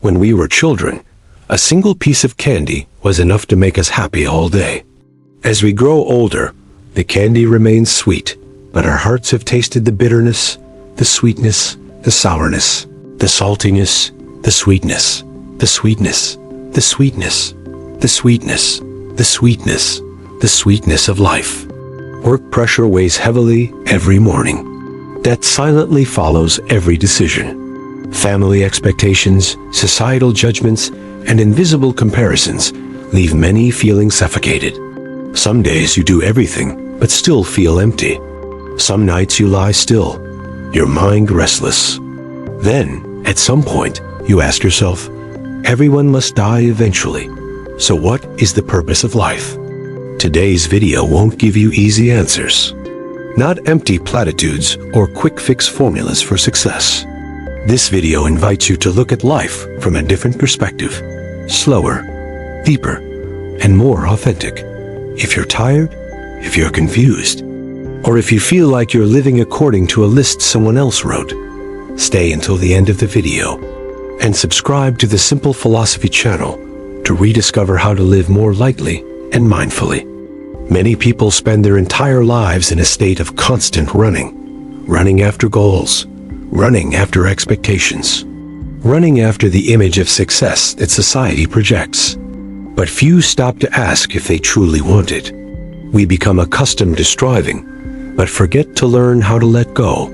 When we were children, a single piece of candy was enough to make us happy all day. As we grow older, the candy remains sweet, but our hearts have tasted the bitterness, the sweetness, the sourness, the saltiness, the sweetness, the sweetness, the sweetness, the sweetness, the sweetness, the sweetness of life. Work pressure weighs heavily every morning. Debt silently follows every decision. Family expectations, societal judgments, and invisible comparisons leave many feeling suffocated. Some days you do everything, but still feel empty. Some nights you lie still, your mind restless. Then, at some point, you ask yourself, everyone must die eventually. So what is the purpose of life? Today's video won't give you easy answers. Not empty platitudes or quick fix formulas for success. This video invites you to look at life from a different perspective. Slower, deeper, and more authentic. If you're tired, if you're confused, or if you feel like you're living according to a list someone else wrote, stay until the end of the video and subscribe to the Simple Philosophy channel to rediscover how to live more lightly and mindfully. Many people spend their entire lives in a state of constant running after goals, running after expectations, running after the image of success that society projects. But few stop to ask if they truly want it. We become accustomed to striving, but forget to learn how to let go.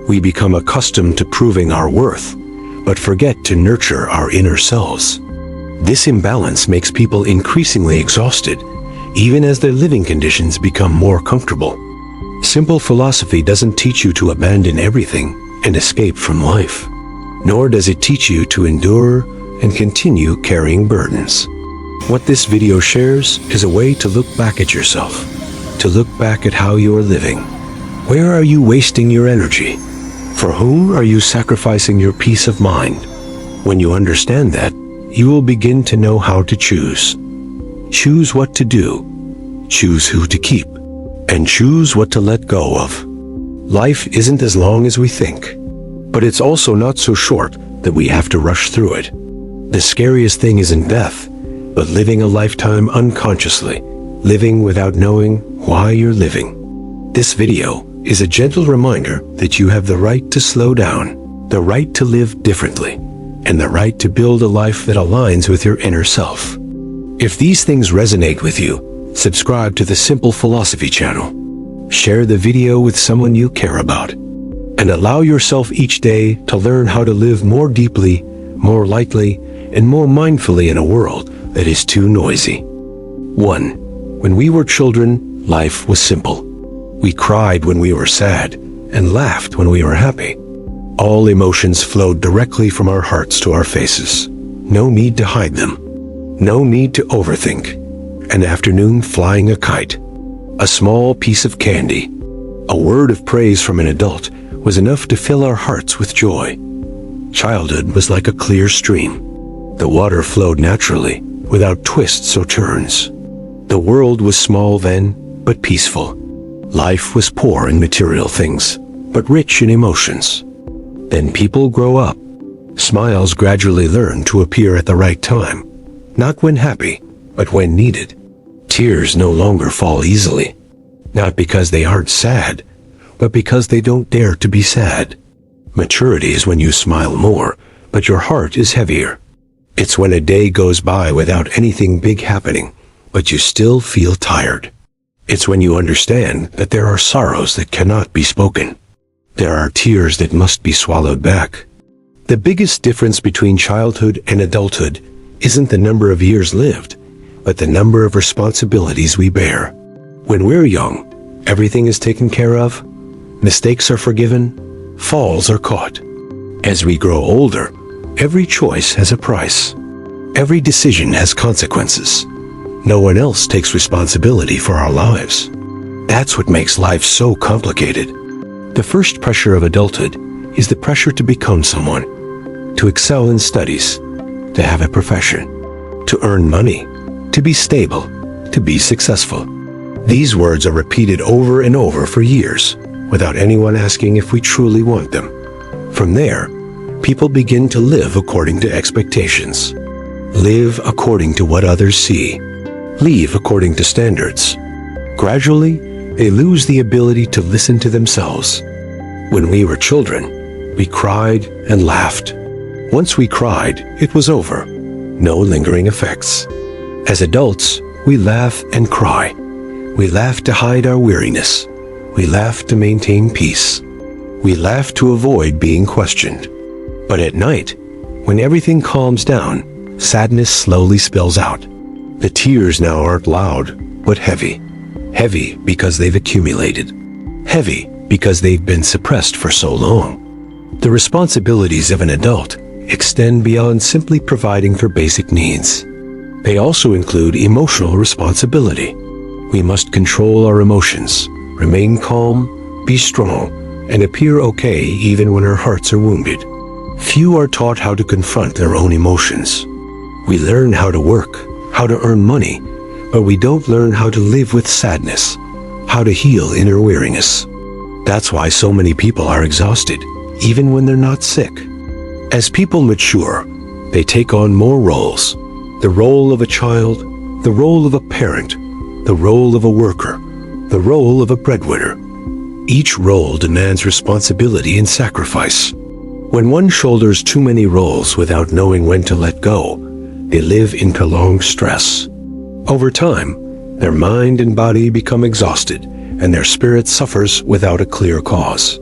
We become accustomed to proving our worth, but forget to nurture our inner selves. This imbalance makes people increasingly exhausted, even as their living conditions become more comfortable. Simple philosophy doesn't teach you to abandon everything and escape from life, nor does it teach you to endure and continue carrying burdens. What this video shares is a way to look back at yourself, to look back at how you are living. Where are you wasting your energy? For whom are you sacrificing your peace of mind? When you understand that, you will begin to know how to choose. Choose what to do, choose who to keep, and choose what to let go of. Life isn't as long as we think, but it's also not so short that we have to rush through it. The scariest thing isn't death, but living a lifetime unconsciously, living without knowing why you're living. This video is a gentle reminder that you have the right to slow down, the right to live differently, and the right to build a life that aligns with your inner self. If these things resonate with you, subscribe to the Simple Philosophy channel. Share the video with someone you care about, and allow yourself each day to learn how to live more deeply, more lightly, and more mindfully in a world that is too noisy. 1. When we were children, life was simple. We cried when we were sad and laughed when we were happy. All emotions flowed directly from our hearts to our faces. No need to hide them. No need to overthink. An afternoon flying a kite, a small piece of candy, a word of praise from an adult was enough to fill our hearts with joy. Childhood was like a clear stream. The water flowed naturally, without twists or turns. The world was small then, but peaceful. Life was poor in material things, but rich in emotions. Then people grow up. Smiles gradually learn to appear at the right time, not when happy, but when needed. Tears no longer fall easily, not because they aren't sad, but because they don't dare to be sad. Maturity is when you smile more, but your heart is heavier. It's when a day goes by without anything big happening, but you still feel tired. It's when you understand that there are sorrows that cannot be spoken. There are tears that must be swallowed back. The biggest difference between childhood and adulthood isn't the number of years lived, but the number of responsibilities we bear. When we're young, everything is taken care of, mistakes are forgiven, falls are caught. As we grow older, every choice has a price. Every decision has consequences. No one else takes responsibility for our lives. That's what makes life so complicated. The first pressure of adulthood is the pressure to become someone, to excel in studies, to have a profession, to earn money, to be stable, to be successful. These words are repeated over and over for years, without anyone asking if we truly want them. From there, people begin to live according to expectations. Live according to what others see. Live according to standards. Gradually, they lose the ability to listen to themselves. When we were children, we cried and laughed. Once we cried, it was over. No lingering effects. As adults, we laugh and cry. We laugh to hide our weariness. We laugh to maintain peace. We laugh to avoid being questioned. But at night, when everything calms down, sadness slowly spills out. The tears now aren't loud, but heavy. Heavy because they've accumulated. Heavy because they've been suppressed for so long. The responsibilities of an adult extend beyond simply providing for basic needs. They also include emotional responsibility. We must control our emotions, remain calm, be strong, and appear okay even when our hearts are wounded. Few are taught how to confront their own emotions. We learn how to work, how to earn money, but we don't learn how to live with sadness, how to heal inner weariness. That's why so many people are exhausted, even when they're not sick. As people mature, they take on more roles. The role of a child, the role of a parent, the role of a worker, the role of a breadwinner. Each role demands responsibility and sacrifice. When one shoulders too many roles without knowing when to let go, they live in prolonged stress. Over time, their mind and body become exhausted, and their spirit suffers without a clear cause.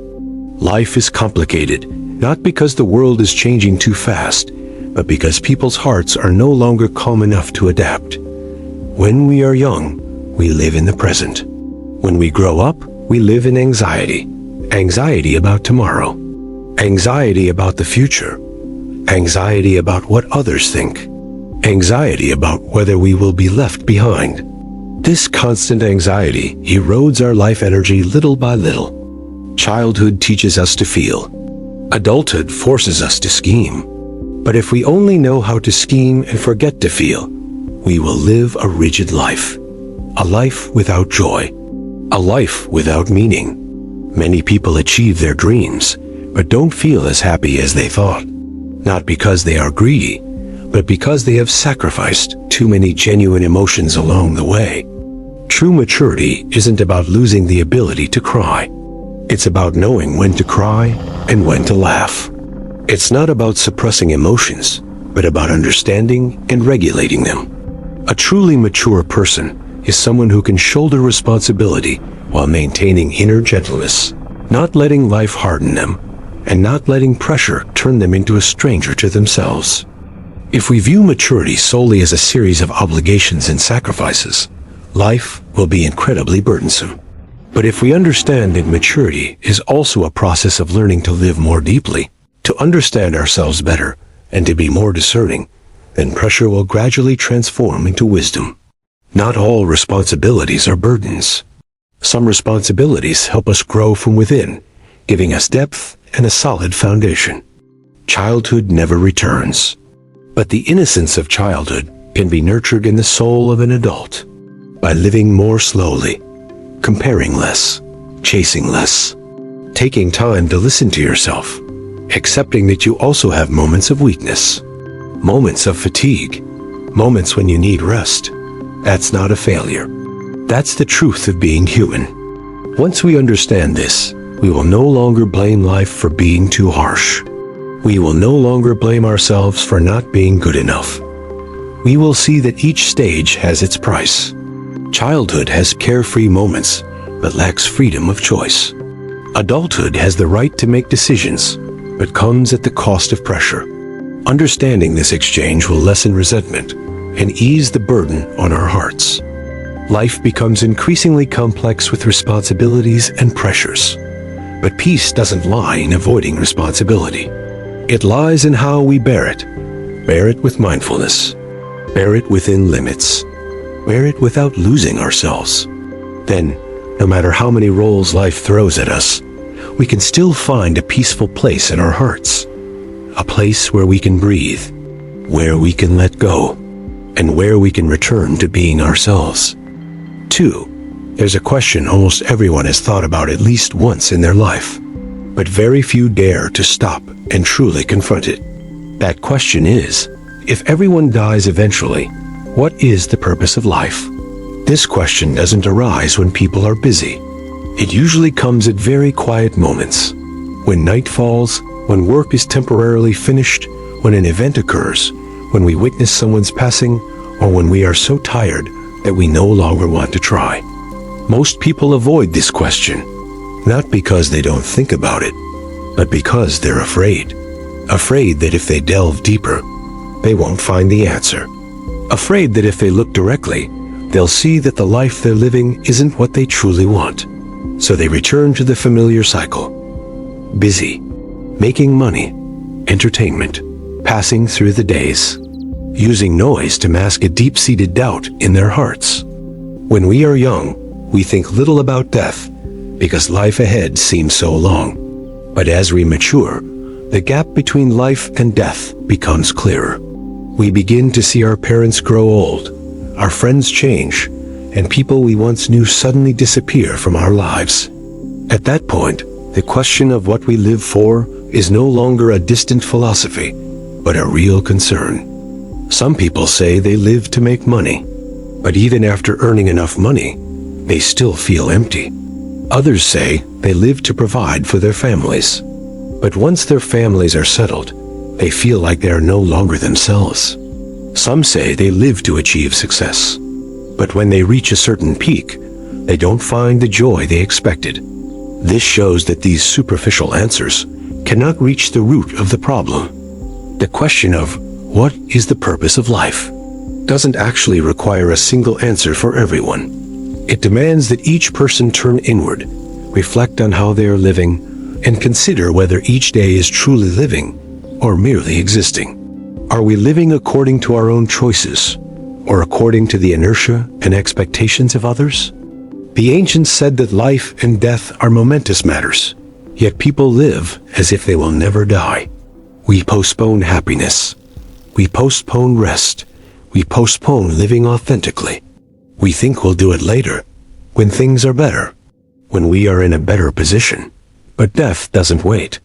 Life is complicated, not because the world is changing too fast, but because people's hearts are no longer calm enough to adapt. When we are young, we live in the present. When we grow up, we live in anxiety. Anxiety about tomorrow. Anxiety about the future. Anxiety about what others think. Anxiety about whether we will be left behind. This constant anxiety erodes our life energy little by little. Childhood teaches us to feel. Adulthood forces us to scheme. But if we only know how to scheme and forget to feel, we will live a rigid life. A life without joy. A life without meaning. Many people achieve their dreams, but don't feel as happy as they thought. Not because they are greedy, but because they have sacrificed too many genuine emotions along the way. True maturity isn't about losing the ability to cry. It's about knowing when to cry and when to laugh. It's not about suppressing emotions, but about understanding and regulating them. A truly mature person is someone who can shoulder responsibility while maintaining inner gentleness, not letting life harden them, and not letting pressure turn them into a stranger to themselves. If we view maturity solely as a series of obligations and sacrifices, life will be incredibly burdensome. But if we understand that maturity is also a process of learning to live more deeply, to understand ourselves better, and to be more discerning, then pressure will gradually transform into wisdom. Not all responsibilities are burdens. Some responsibilities help us grow from within, giving us depth and a solid foundation. Childhood never returns, but the innocence of childhood can be nurtured in the soul of an adult by living more slowly, comparing less, chasing less, taking time to listen to yourself, accepting that you also have moments of weakness, moments of fatigue, moments when you need rest. That's not a failure. That's the truth of being human. Once we understand this, we will no longer blame life for being too harsh. We will no longer blame ourselves for not being good enough. We will see that each stage has its price. Childhood has carefree moments, but lacks freedom of choice. Adulthood has the right to make decisions, but comes at the cost of pressure. Understanding this exchange will lessen resentment and ease the burden on our hearts. Life becomes increasingly complex with responsibilities and pressures. But peace doesn't lie in avoiding responsibility. It lies in how we bear it. Bear it with mindfulness. Bear it within limits. Bear it without losing ourselves. Then, no matter how many roles life throws at us, we can still find a peaceful place in our hearts. A place where we can breathe, where we can let go, and where we can return to being ourselves. 2. There's a question almost everyone has thought about at least once in their life. but very few dare to stop and truly confront it. That question is, if everyone dies eventually, what is the purpose of life? This question doesn't arise when people are busy. It usually comes at very quiet moments. When night falls, when work is temporarily finished, when an event occurs, when we witness someone's passing, or when we are so tired that we no longer want to try. Most people avoid this question, not because they don't think about it, but because they're afraid. Afraid that if they delve deeper, they won't find the answer. Afraid that if they look directly, they'll see that the life they're living isn't what they truly want. So they return to the familiar cycle. Busy, making money, entertainment, passing through the days, using noise to mask a deep-seated doubt in their hearts. When we are young, we think little about death because life ahead seems so long. But as we mature, the gap between life and death becomes clearer. We begin to see our parents grow old, our friends change, and people we once knew suddenly disappear from our lives. At that point, the question of what we live for is no longer a distant philosophy, but a real concern. Some people say they live to make money, but even after earning enough money, they still feel empty. Others say they live to provide for their families, but once their families are settled, they feel like they are no longer themselves. Some say they live to achieve success, but when they reach a certain peak, they don't find the joy they expected. This shows that these superficial answers cannot reach the root of the problem. The question of what is the purpose of life doesn't actually require a single answer for everyone. It demands that each person turn inward, reflect on how they are living, and consider whether each day is truly living or merely existing. Are we living according to our own choices, or according to the inertia and expectations of others? The ancients said that life and death are momentous matters, yet people live as if they will never die. We postpone happiness. We postpone rest. We postpone living authentically. We think we'll do it later, when things are better, when we are in a better position. But death doesn't wait.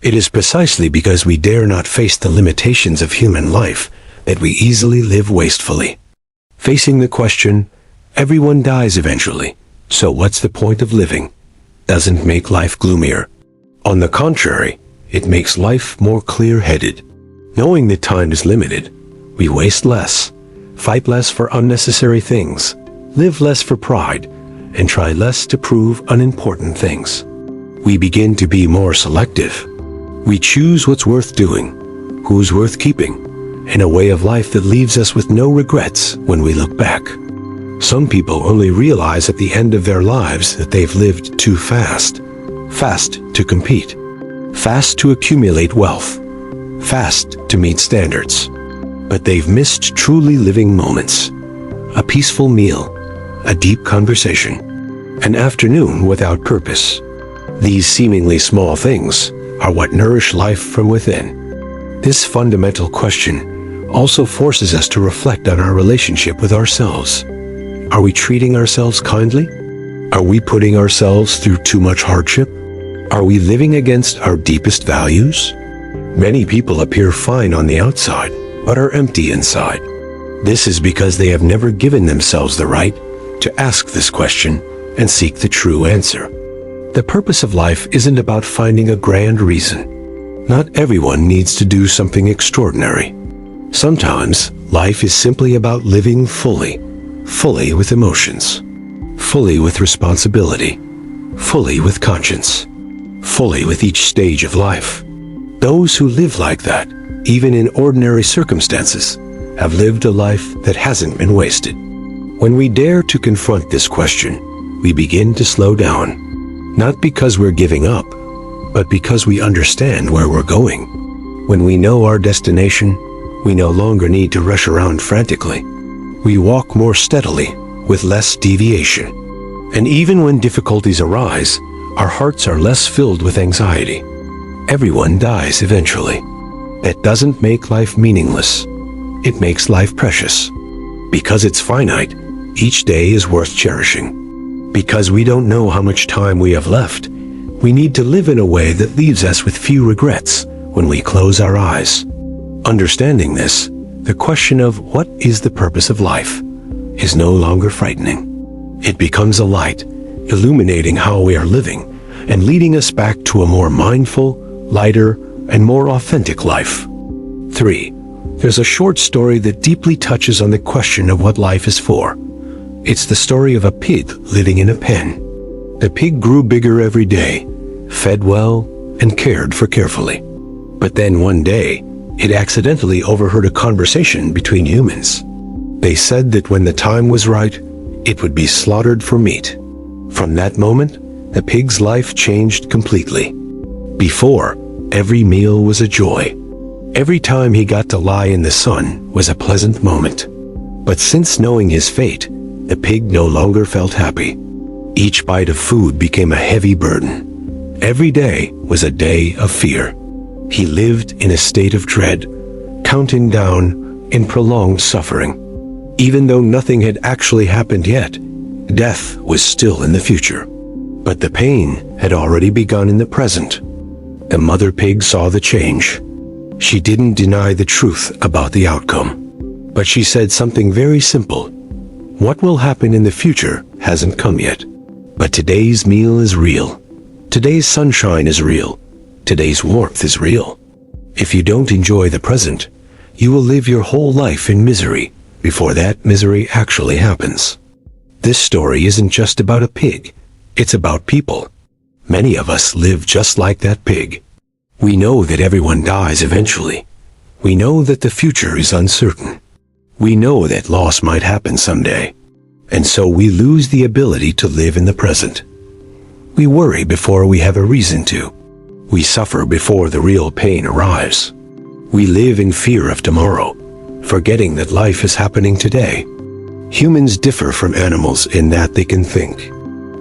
It is precisely because we dare not face the limitations of human life that we easily live wastefully. Facing the question, everyone dies eventually, so what's the point of living, doesn't make life gloomier. On the contrary, it makes life more clear-headed. Knowing that time is limited, we waste less, fight less for unnecessary things, live less for pride, and try less to prove unimportant things. We begin to be more selective. We choose what's worth doing, who's worth keeping, and a way of life that leaves us with no regrets when we look back. Some people only realize at the end of their lives that they've lived too fast. Fast to compete, fast to accumulate wealth, fast to meet standards. But they've missed truly living moments. A peaceful meal, a deep conversation, an afternoon without purpose. These seemingly small things are what nourish life from within. This fundamental question also forces us to reflect on our relationship with ourselves. Are we treating ourselves kindly? Are we putting ourselves through too much hardship? Are we living against our deepest values? Many people appear fine on the outside, but are empty inside. This is because they have never given themselves the right to ask this question and seek the true answer. The purpose of life isn't about finding a grand reason. Not everyone needs to do something extraordinary. Sometimes life is simply about living fully with emotions, fully with responsibility, fully with conscience, fully with each stage of life. Those who live like that, even in ordinary circumstances, have lived a life that hasn't been wasted. When we dare to confront this question, we begin to slow down. Not because we're giving up, but because we understand where we're going. When we know our destination, we no longer need to rush around frantically. We walk more steadily, with less deviation. And even when difficulties arise, our hearts are less filled with anxiety. Everyone dies eventually. That doesn't make life meaningless. It makes life precious. Because it's finite, each day is worth cherishing. Because we don't know how much time we have left, We need to live in a way that leaves us with few regrets when we close our eyes. Understanding this, the question of what is the purpose of life is no longer frightening. It becomes a light, illuminating how we are living and leading us back to a more mindful, lighter, and more authentic life. 3. There's a short story that deeply touches on the question of what life is for. It's the story of a pig living in a pen. The pig grew bigger every day, fed well, and cared for carefully. But then one day, it accidentally overheard a conversation between humans. They said that when the time was right, it would be slaughtered for meat. From that moment, the pig's life changed completely. Before, every meal was a joy. Every time he got to lie in the sun was a pleasant moment. But since knowing his fate, the pig no longer felt happy. Each bite of food became a heavy burden. Every day was a day of fear. He lived in a state of dread, counting down in prolonged suffering. Even though nothing had actually happened yet, death was still in the future. But the pain had already begun in the present. The mother pig saw the change. She didn't deny the truth about the outcome, but she said something very simple. What will happen in the future hasn't come yet. But today's meal is real. Today's sunshine is real. Today's warmth is real. If you don't enjoy the present, you will live your whole life in misery before that misery actually happens. This story isn't just about a pig. It's about people. Many of us live just like that pig. We know that everyone dies eventually. We know that the future is uncertain. We know that loss might happen someday. And so we lose the ability to live in the present. We worry before we have a reason to. We suffer before the real pain arrives. We live in fear of tomorrow, forgetting that life is happening today. Humans differ from animals in that they can think.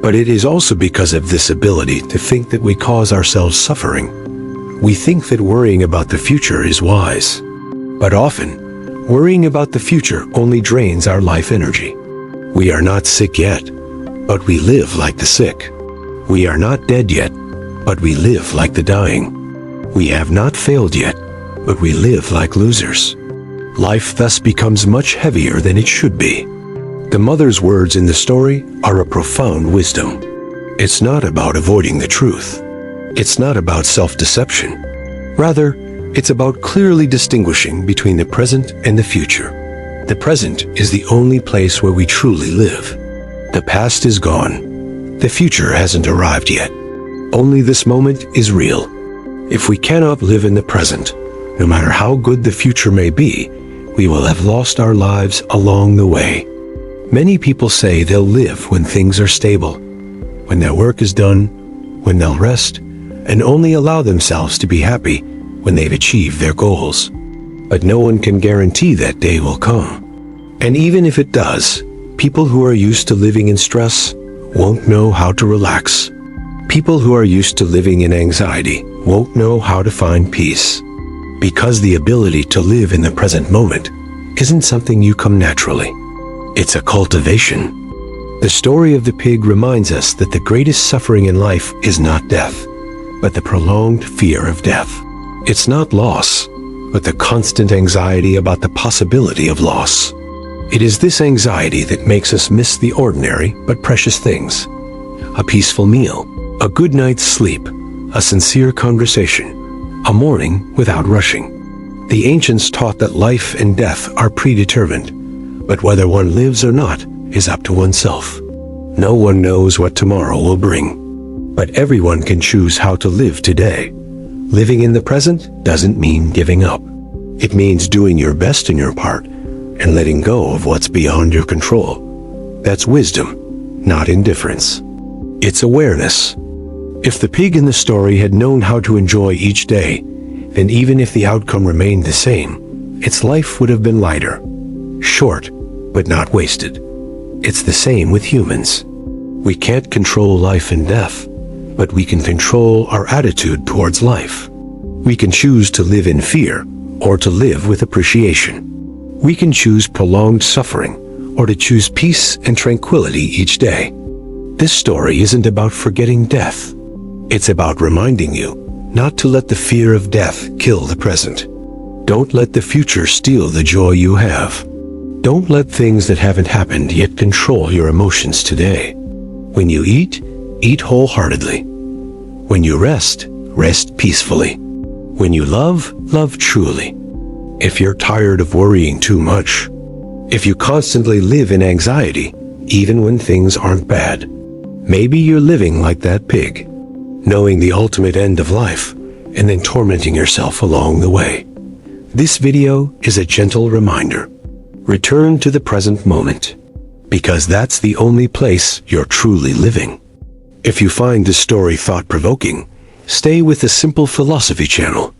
But it is also because of this ability to think that we cause ourselves suffering. We think that worrying about the future is wise. But often, worrying about the future only drains our life energy. We are not sick yet, but we live like the sick. We are not dead yet, but we live like the dying. We have not failed yet, but we live like losers. Life thus becomes much heavier than it should be. The mother's words in the story are a profound wisdom. It's not about avoiding the truth. It's not about self-deception. Rather, it's about clearly distinguishing between the present and the future. The present is the only place where we truly live. The past is gone. The future hasn't arrived yet. Only this moment is real. If we cannot live in the present, no matter how good the future may be, we will have lost our lives along the way. Many people say they'll live when things are stable, when their work is done, when they'll rest, and only allow themselves to be happy when they've achieved their goals. But no one can guarantee that day will come. And even if it does, people who are used to living in stress won't know how to relax. People who are used to living in anxiety won't know how to find peace. Because the ability to live in the present moment isn't something you come naturally. It's a cultivation. The story of the pig reminds us that the greatest suffering in life is not death, but the prolonged fear of death. It's not loss, but the constant anxiety about the possibility of loss. It is this anxiety that makes us miss the ordinary but precious things. A peaceful meal, a good night's sleep, a sincere conversation, a morning without rushing. The ancients taught that life and death are predetermined, but whether one lives or not is up to oneself. No one knows what tomorrow will bring, but everyone can choose how to live today. Living in the present doesn't mean giving up. It means doing your best in your part and letting go of what's beyond your control. That's wisdom, not indifference. It's awareness. If the pig in the story had known how to enjoy each day, then even if the outcome remained the same, its life would have been lighter, short, but not wasted. It's the same with humans. We can't control life and death, but we can control our attitude towards life. We can choose to live in fear or to live with appreciation. We can choose prolonged suffering or to choose peace and tranquility each day. This story isn't about forgetting death. It's about reminding you not to let the fear of death kill the present. Don't let the future steal the joy you have. Don't let things that haven't happened yet control your emotions today. When you eat, eat wholeheartedly. When you rest, rest peacefully. When you love, love truly. If you're tired of worrying too much, if you constantly live in anxiety, even when things aren't bad, maybe you're living like that pig, knowing the ultimate end of life, and then tormenting yourself along the way. This video is a gentle reminder. Return to the present moment, because that's the only place you're truly living. If you find this story thought-provoking, stay with the Simple Philosophy channel.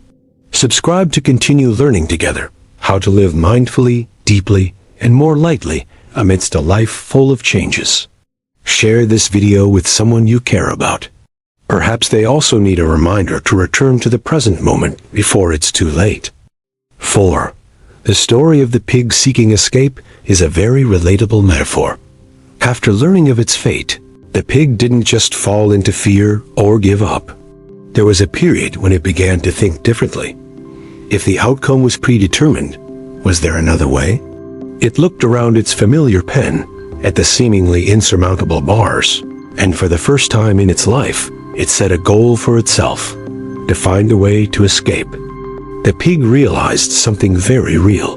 Subscribe to continue learning together how to live mindfully, deeply, and more lightly amidst a life full of changes. Share this video with someone you care about. Perhaps they also need a reminder to return to the present moment before it's too late. 4. The story of the pig seeking escape is a very relatable metaphor. After learning of its fate, the pig didn't just fall into fear or give up. There was a period when it began to think differently. If the outcome was predetermined, was there another way? It looked around its familiar pen, at the seemingly insurmountable bars, and for the first time in its life, it set a goal for itself, to find a way to escape. The pig realized something very real.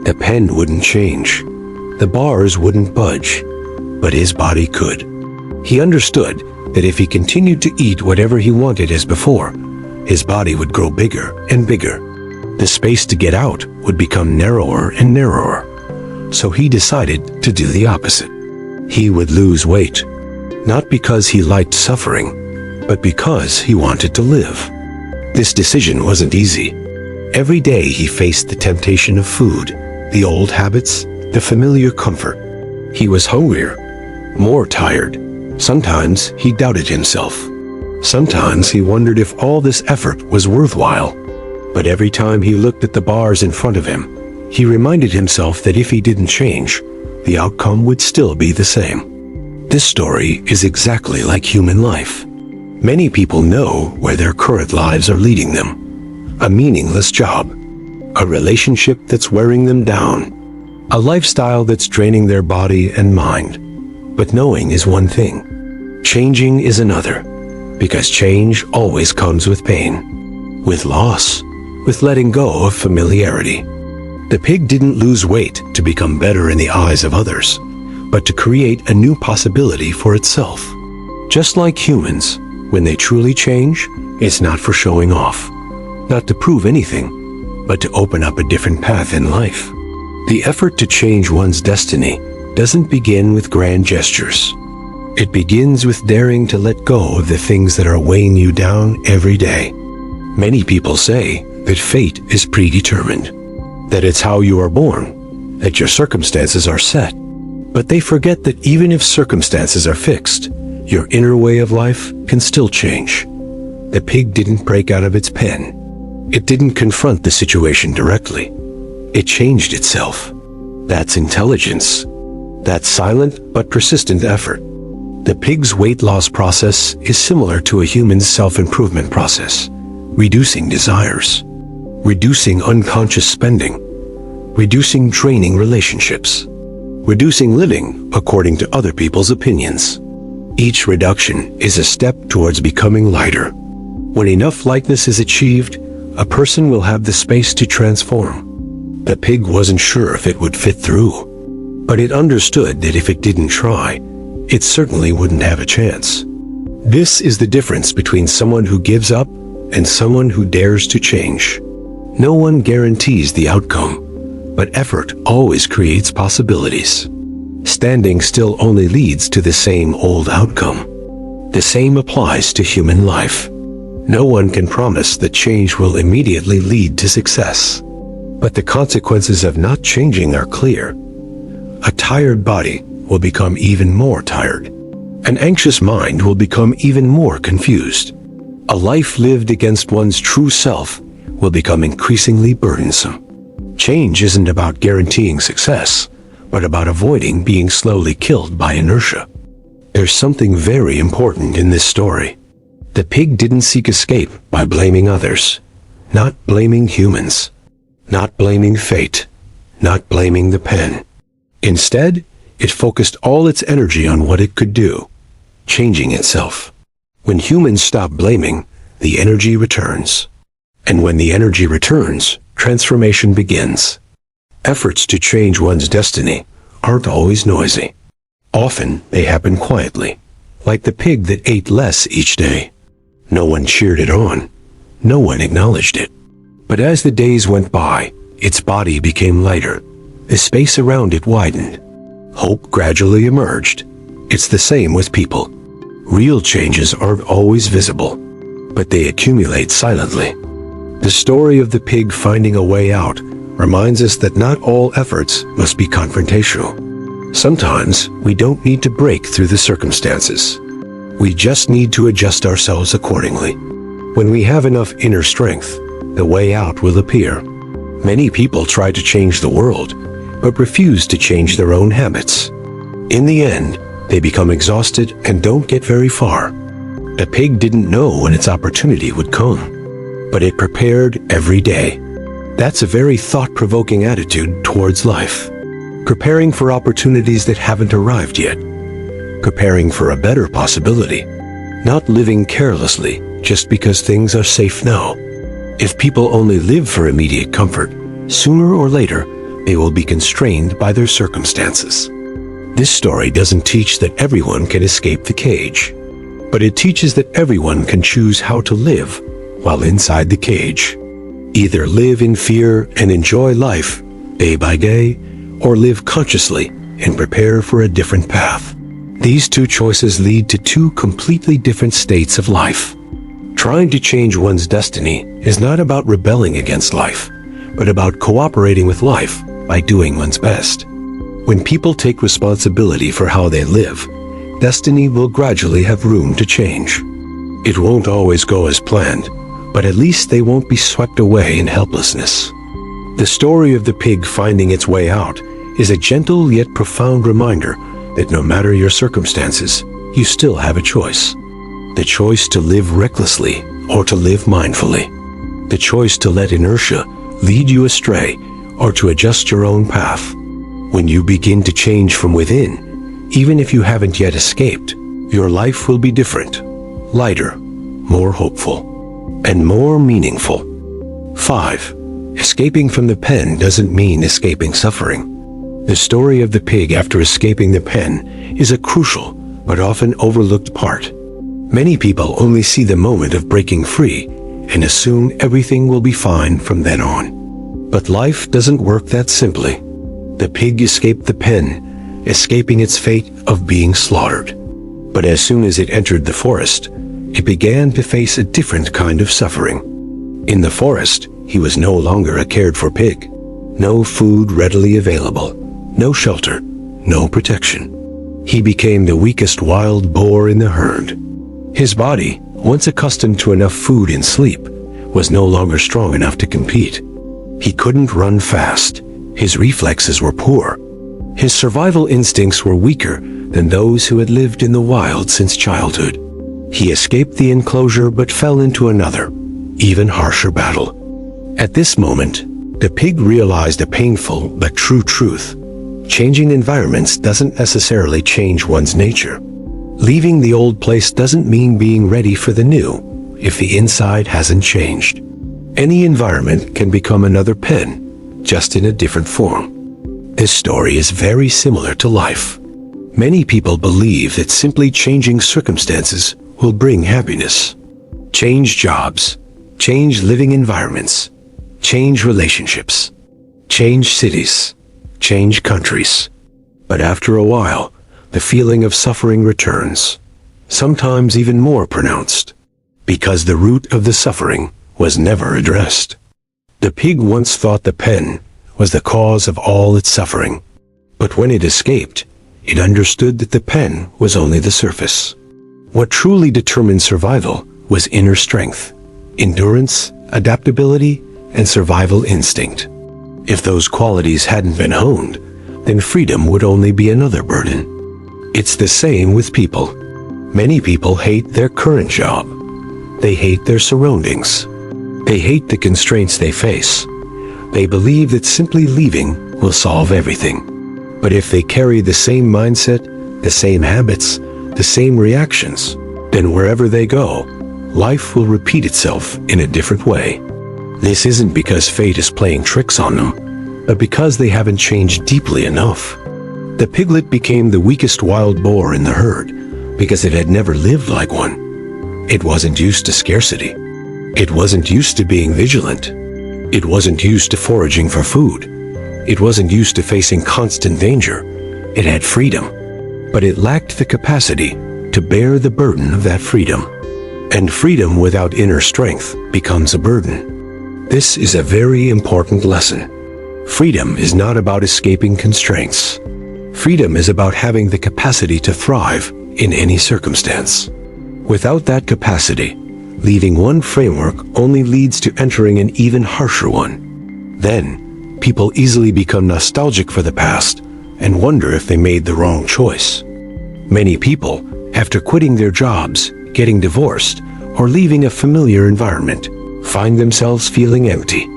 The pen wouldn't change. The bars wouldn't budge, but his body could. He understood that if he continued to eat whatever he wanted as before, his body would grow bigger and bigger. The space to get out would become narrower and narrower. So he decided to do the opposite. He would lose weight, not because he liked suffering, but because he wanted to live. This decision wasn't easy. Every day he faced the temptation of food, the old habits, the familiar comfort. He was hungrier, more tired. Sometimes he doubted himself. Sometimes he wondered if all this effort was worthwhile. But every time he looked at the bars in front of him, he reminded himself that if he didn't change, the outcome would still be the same. This story is exactly like human life. Many people know where their current lives are leading them. A meaningless job, a relationship that's wearing them down, a lifestyle that's draining their body and mind. But knowing is one thing, changing is another, because change always comes with pain, with loss, with letting go of familiarity. The pig didn't lose weight to become better in the eyes of others, but to create a new possibility for itself. Just like humans, when they truly change, it's not for showing off, not to prove anything, but to open up a different path in life. The effort to change one's destiny doesn't begin with grand gestures. It begins with daring to let go of the things that are weighing you down every day. Many people say that fate is predetermined, that it's how you are born, that your circumstances are set. But they forget that even if circumstances are fixed, your inner way of life can still change. The pig didn't break out of its pen. It didn't confront the situation directly. It changed itself. That's intelligence. That's silent but persistent effort. The pig's weight loss process is similar to a human's self-improvement process, reducing desires, reducing unconscious spending, reducing draining relationships, reducing living according to other people's opinions. Each reduction is a step towards becoming lighter. When enough lightness is achieved, a person will have the space to transform. The pig wasn't sure if it would fit through, but it understood that if it didn't try, it certainly wouldn't have a chance. This is the difference between someone who gives up and someone who dares to change. No one guarantees the outcome, but effort always creates possibilities. Standing still only leads to the same old outcome. The same applies to human life. No one can promise that change will immediately lead to success. But the consequences of not changing are clear. A tired body will become even more tired. An anxious mind will become even more confused. A life lived against one's true self will become increasingly burdensome. Change isn't about guaranteeing success, but about avoiding being slowly killed by inertia. There's something very important in this story. The pig didn't seek escape by blaming others, not blaming humans, not blaming fate, not blaming the pen. Instead, it focused all its energy on what it could do, changing itself. When humans stop blaming, the energy returns. And when the energy returns, transformation begins. Efforts to change one's destiny aren't always noisy. Often, they happen quietly, like the pig that ate less each day. No one cheered it on. No one acknowledged it. But as the days went by, its body became lighter. The space around it widened. Hope gradually emerged. It's the same with people. Real changes aren't always visible, but they accumulate silently. The story of the pig finding a way out reminds us that not all efforts must be confrontational. Sometimes we don't need to break through the circumstances. We just need to adjust ourselves accordingly. When we have enough inner strength, the way out will appear. Many people try to change the world, but refuse to change their own habits. In the end, they become exhausted and don't get very far. The pig didn't know when its opportunity would come, but it prepared every day. That's a very thought-provoking attitude towards life. Preparing for opportunities that haven't arrived yet. Preparing for a better possibility. Not living carelessly just because things are safe now. If people only live for immediate comfort, sooner or later, they will be constrained by their circumstances. This story doesn't teach that everyone can escape the cage, but it teaches that everyone can choose how to live while inside the cage. Either live in fear and enjoy life day by day, or live consciously and prepare for a different path. These two choices lead to two completely different states of life. Trying to change one's destiny is not about rebelling against life, but about cooperating with life by doing one's best. When people take responsibility for how they live, destiny will gradually have room to change. It won't always go as planned, but at least they won't be swept away in helplessness. The story of the pig finding its way out is a gentle yet profound reminder that no matter your circumstances, you still have a choice. The choice to live recklessly or to live mindfully. The choice to let inertia lead you astray or to adjust your own path. When you begin to change from within, even if you haven't yet escaped, your life will be different, lighter, more hopeful, and more meaningful. 5. Escaping from the pen doesn't mean escaping suffering. The story of the pig after escaping the pen is a crucial but often overlooked part. Many people only see the moment of breaking free and assume everything will be fine from then on. But life doesn't work that simply. The pig escaped the pen, escaping its fate of being slaughtered. But as soon as it entered the forest, it began to face a different kind of suffering. In the forest, he was no longer a cared-for pig. No food readily available, no shelter, no protection. He became the weakest wild boar in the herd. His body, once accustomed to enough food and sleep, was no longer strong enough to compete. He couldn't run fast. His reflexes were poor. His survival instincts were weaker than those who had lived in the wild since childhood. He escaped the enclosure but fell into another, even harsher battle. At this moment, the pig realized a painful but true truth. Changing environments doesn't necessarily change one's nature. Leaving the old place doesn't mean being ready for the new if the inside hasn't changed. Any environment can become another pen, just in a different form. This story is very similar to life. Many people believe that simply changing circumstances will bring happiness. Change jobs, change living environments, change relationships, change cities, change countries. But after a while, the feeling of suffering returns, sometimes even more pronounced, because the root of the suffering was never addressed. The pig once thought the pen was the cause of all its suffering, but when it escaped, it understood that the pen was only the surface. What truly determined survival was inner strength, endurance, adaptability, and survival instinct. If those qualities hadn't been honed, then freedom would only be another burden. It's the same with people. Many people hate their current job, They hate their surroundings. They hate the constraints they face. They believe that simply leaving will solve everything. But if they carry the same mindset, the same habits, the same reactions, then wherever they go, life will repeat itself in a different way. This isn't because fate is playing tricks on them, but because they haven't changed deeply enough. The piglet became the weakest wild boar in the herd because it had never lived like one. It wasn't used to scarcity. It wasn't used to being vigilant. It wasn't used to foraging for food. It wasn't used to facing constant danger. It had freedom, but it lacked the capacity to bear the burden of that freedom. And freedom without inner strength becomes a burden. This is a very important lesson. Freedom is not about escaping constraints. Freedom is about having the capacity to thrive in any circumstance. Without that capacity, leaving one framework only leads to entering an even harsher one. Then, people easily become nostalgic for the past and wonder if they made the wrong choice. Many people, after quitting their jobs, getting divorced, or leaving a familiar environment, find themselves feeling empty.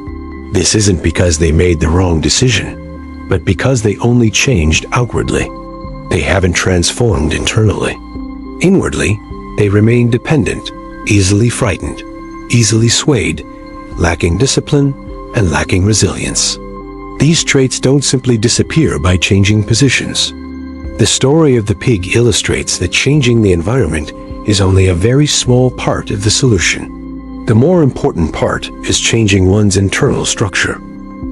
This isn't because they made the wrong decision, but because they only changed outwardly. They haven't transformed internally. Inwardly, they remain dependent, easily frightened, easily swayed, lacking discipline, and lacking resilience. These traits don't simply disappear by changing positions. The story of the pig illustrates that changing the environment is only a very small part of the solution. The more important part is changing one's internal structure,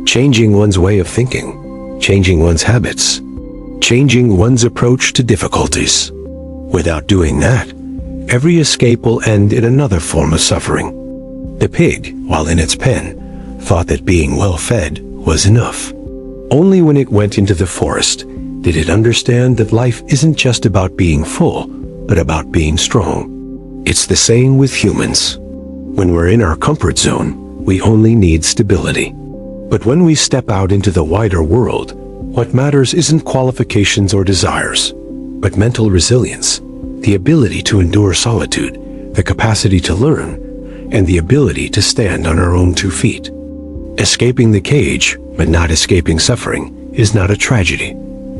changing one's way of thinking, changing one's habits, changing one's approach to difficulties. Without doing that, every escape will end in another form of suffering. The pig, while in its pen, thought that being well-fed was enough. Only when it went into the forest did it understand that life isn't just about being full, but about being strong. It's the same with humans. When we're in our comfort zone, we only need stability. But when we step out into the wider world, what matters isn't qualifications or desires, but mental resilience, the ability to endure solitude, the capacity to learn, and the ability to stand on our own 2 feet. Escaping the cage, but not escaping suffering, is not a tragedy.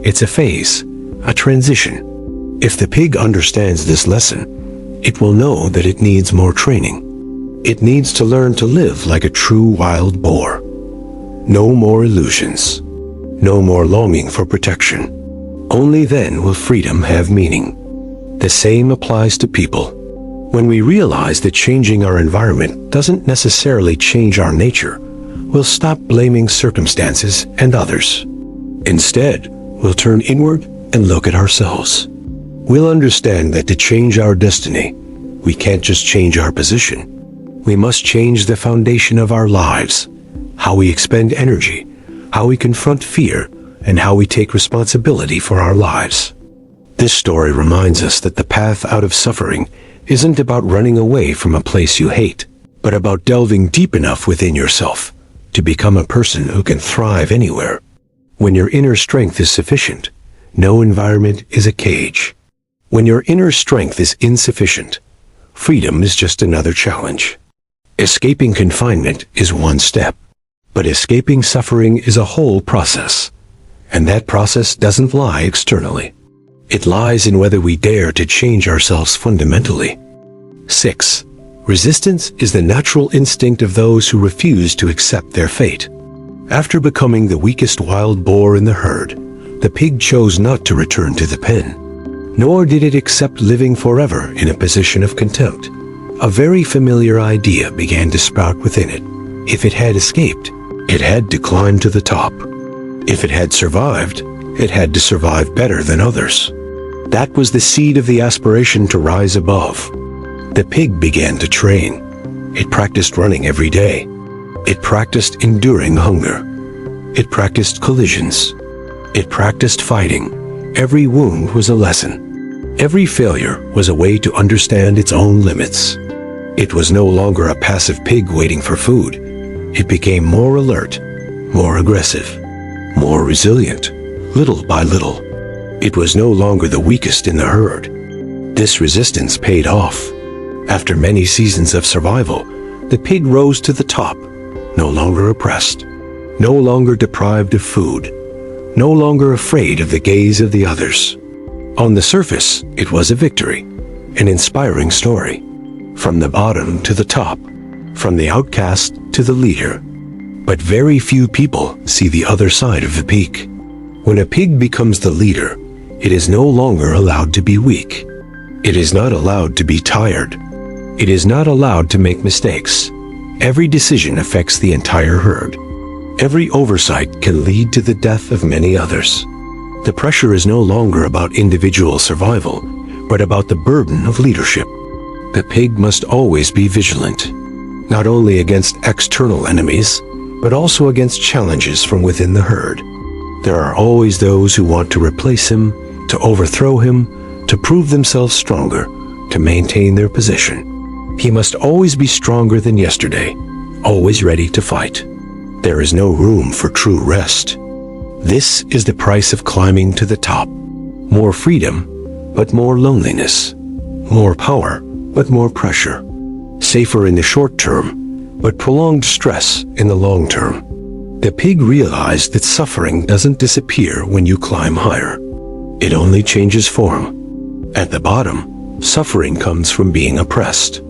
It's a phase, a transition. If the pig understands this lesson, it will know that it needs more training. It needs to learn to live like a true wild boar. No more illusions. No more longing for protection. Only then will freedom have meaning. The same applies to people. When we realize that changing our environment doesn't necessarily change our nature, we'll stop blaming circumstances and others. Instead, we'll turn inward and look at ourselves. We'll understand that to change our destiny, we can't just change our position. We must change the foundation of our lives, how we expend energy, how we confront fear, and how we take responsibility for our lives. This story reminds us that the path out of suffering isn't about running away from a place you hate, but about delving deep enough within yourself to become a person who can thrive anywhere. When your inner strength is sufficient, no environment is a cage. When your inner strength is insufficient, freedom is just another challenge. Escaping confinement is one step, but escaping suffering is a whole process. And that process doesn't lie externally. It lies in whether we dare to change ourselves fundamentally. 6. Resistance is the natural instinct of those who refuse to accept their fate. After becoming the weakest wild boar in the herd, the pig chose not to return to the pen. Nor did it accept living forever in a position of contempt. A very familiar idea began to sprout within it. If it had escaped, it had to climb to the top. If it had survived, it had to survive better than others. That was the seed of the aspiration to rise above. The pig began to train. It practiced running every day. It practiced enduring hunger. It practiced collisions. It practiced fighting. Every wound was a lesson. Every failure was a way to understand its own limits. It was no longer a passive pig waiting for food. It became more alert, more aggressive, more resilient, little by little. It was no longer the weakest in the herd. This resistance paid off. After many seasons of survival, the pig rose to the top, no longer oppressed, no longer deprived of food, no longer afraid of the gaze of the others. On the surface, it was a victory, an inspiring story. From the bottom to the top, from the outcast to the leader. But very few people see the other side of the peak. When a pig becomes the leader, it is no longer allowed to be weak. It is not allowed to be tired. It is not allowed to make mistakes. Every decision affects the entire herd. Every oversight can lead to the death of many others. The pressure is no longer about individual survival, but about the burden of leadership. The pig must always be vigilant, not only against external enemies, but also against challenges from within the herd. There are always those who want to replace him, to overthrow him, to prove themselves stronger, to maintain their position. He must always be stronger than yesterday, always ready to fight. There is no room for true rest. This is the price of climbing to the top. More freedom, but more loneliness. More power, but more pressure. Safer in the short term, but prolonged stress in the long term. The pig realized that suffering doesn't disappear when you climb higher. It only changes form. At the bottom, suffering comes from being oppressed.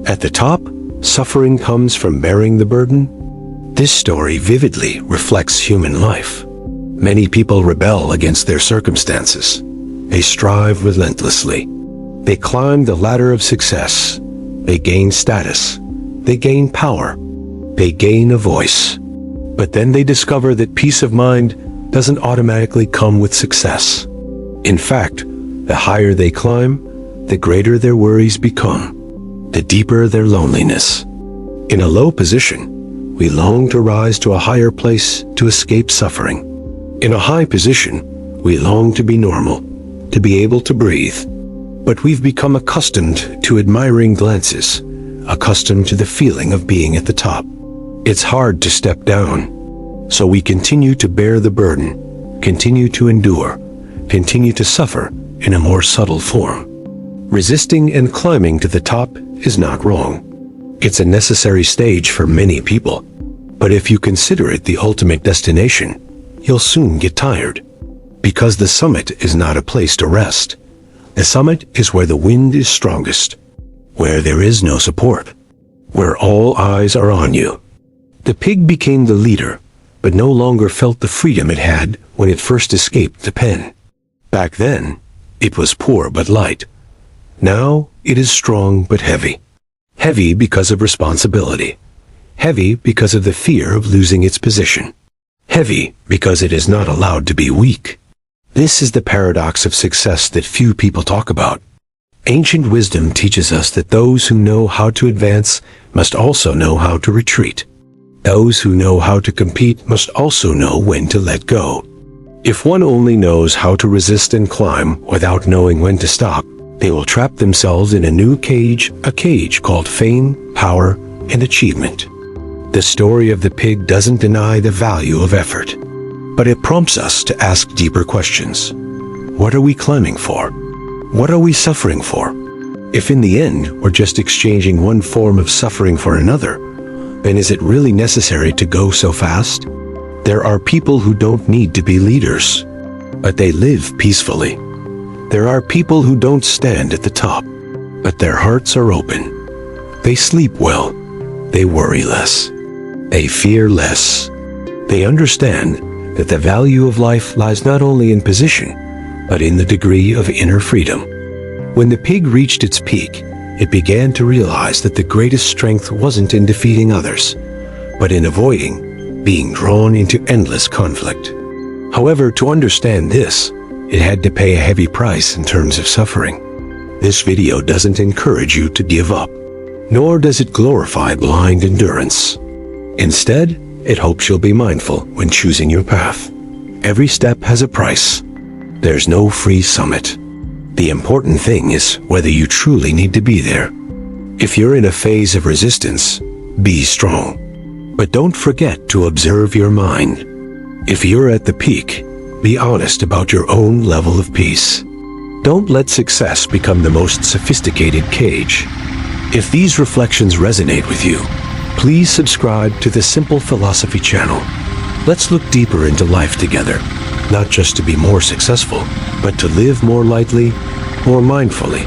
At the top, suffering comes from bearing the burden. This story vividly reflects human life. Many people rebel against their circumstances. They strive relentlessly. They climb the ladder of success. They gain status. They gain power. They gain a voice. But then they discover that peace of mind doesn't automatically come with success. In fact, the higher they climb, the greater their worries become, the deeper their loneliness. In a low position, we long to rise to a higher place to escape suffering. In a high position, we long to be normal, to be able to breathe. But we've become accustomed to admiring glances, accustomed to the feeling of being at the top. It's hard to step down, so we continue to bear the burden, continue to endure, continue to suffer in a more subtle form. Resisting and climbing to the top is not wrong. It's a necessary stage for many people. But if you consider it the ultimate destination, you'll soon get tired. Because the summit is not a place to rest. The summit is where the wind is strongest, where there is no support, where all eyes are on you. The pig became the leader, but no longer felt the freedom it had when it first escaped the pen. Back then, it was poor but light. Now, it is strong but heavy. Heavy because of responsibility. Heavy because of the fear of losing its position. Heavy because it is not allowed to be weak. This is the paradox of success that few people talk about. Ancient wisdom teaches us that those who know how to advance must also know how to retreat. Those who know how to compete must also know when to let go. If one only knows how to resist and climb without knowing when to stop, they will trap themselves in a new cage, a cage called fame, power, and achievement. The story of the pig doesn't deny the value of effort, but it prompts us to ask deeper questions. What are we climbing for? What are we suffering for? If in the end we're just exchanging one form of suffering for another, then is it really necessary to go so fast? There are people who don't need to be leaders, but they live peacefully. There are people who don't stand at the top, but their hearts are open. They sleep well. They worry less. They fear less. They understand that the value of life lies not only in position, but in the degree of inner freedom. When the pig reached its peak, it began to realize that the greatest strength wasn't in defeating others, but in avoiding being drawn into endless conflict. However, to understand this, it had to pay a heavy price in terms of suffering. This video doesn't encourage you to give up, nor does it glorify blind endurance. Instead, it hopes you'll be mindful when choosing your path. Every step has a price. There's no free summit. The important thing is whether you truly need to be there. If you're in a phase of resistance, be strong. But don't forget to observe your mind. If you're at the peak, be honest about your own level of peace. Don't let success become the most sophisticated cage. If these reflections resonate with you, please subscribe to the Simple Philosophy channel. Let's look deeper into life together, not just to be more successful, but to live more lightly, more mindfully,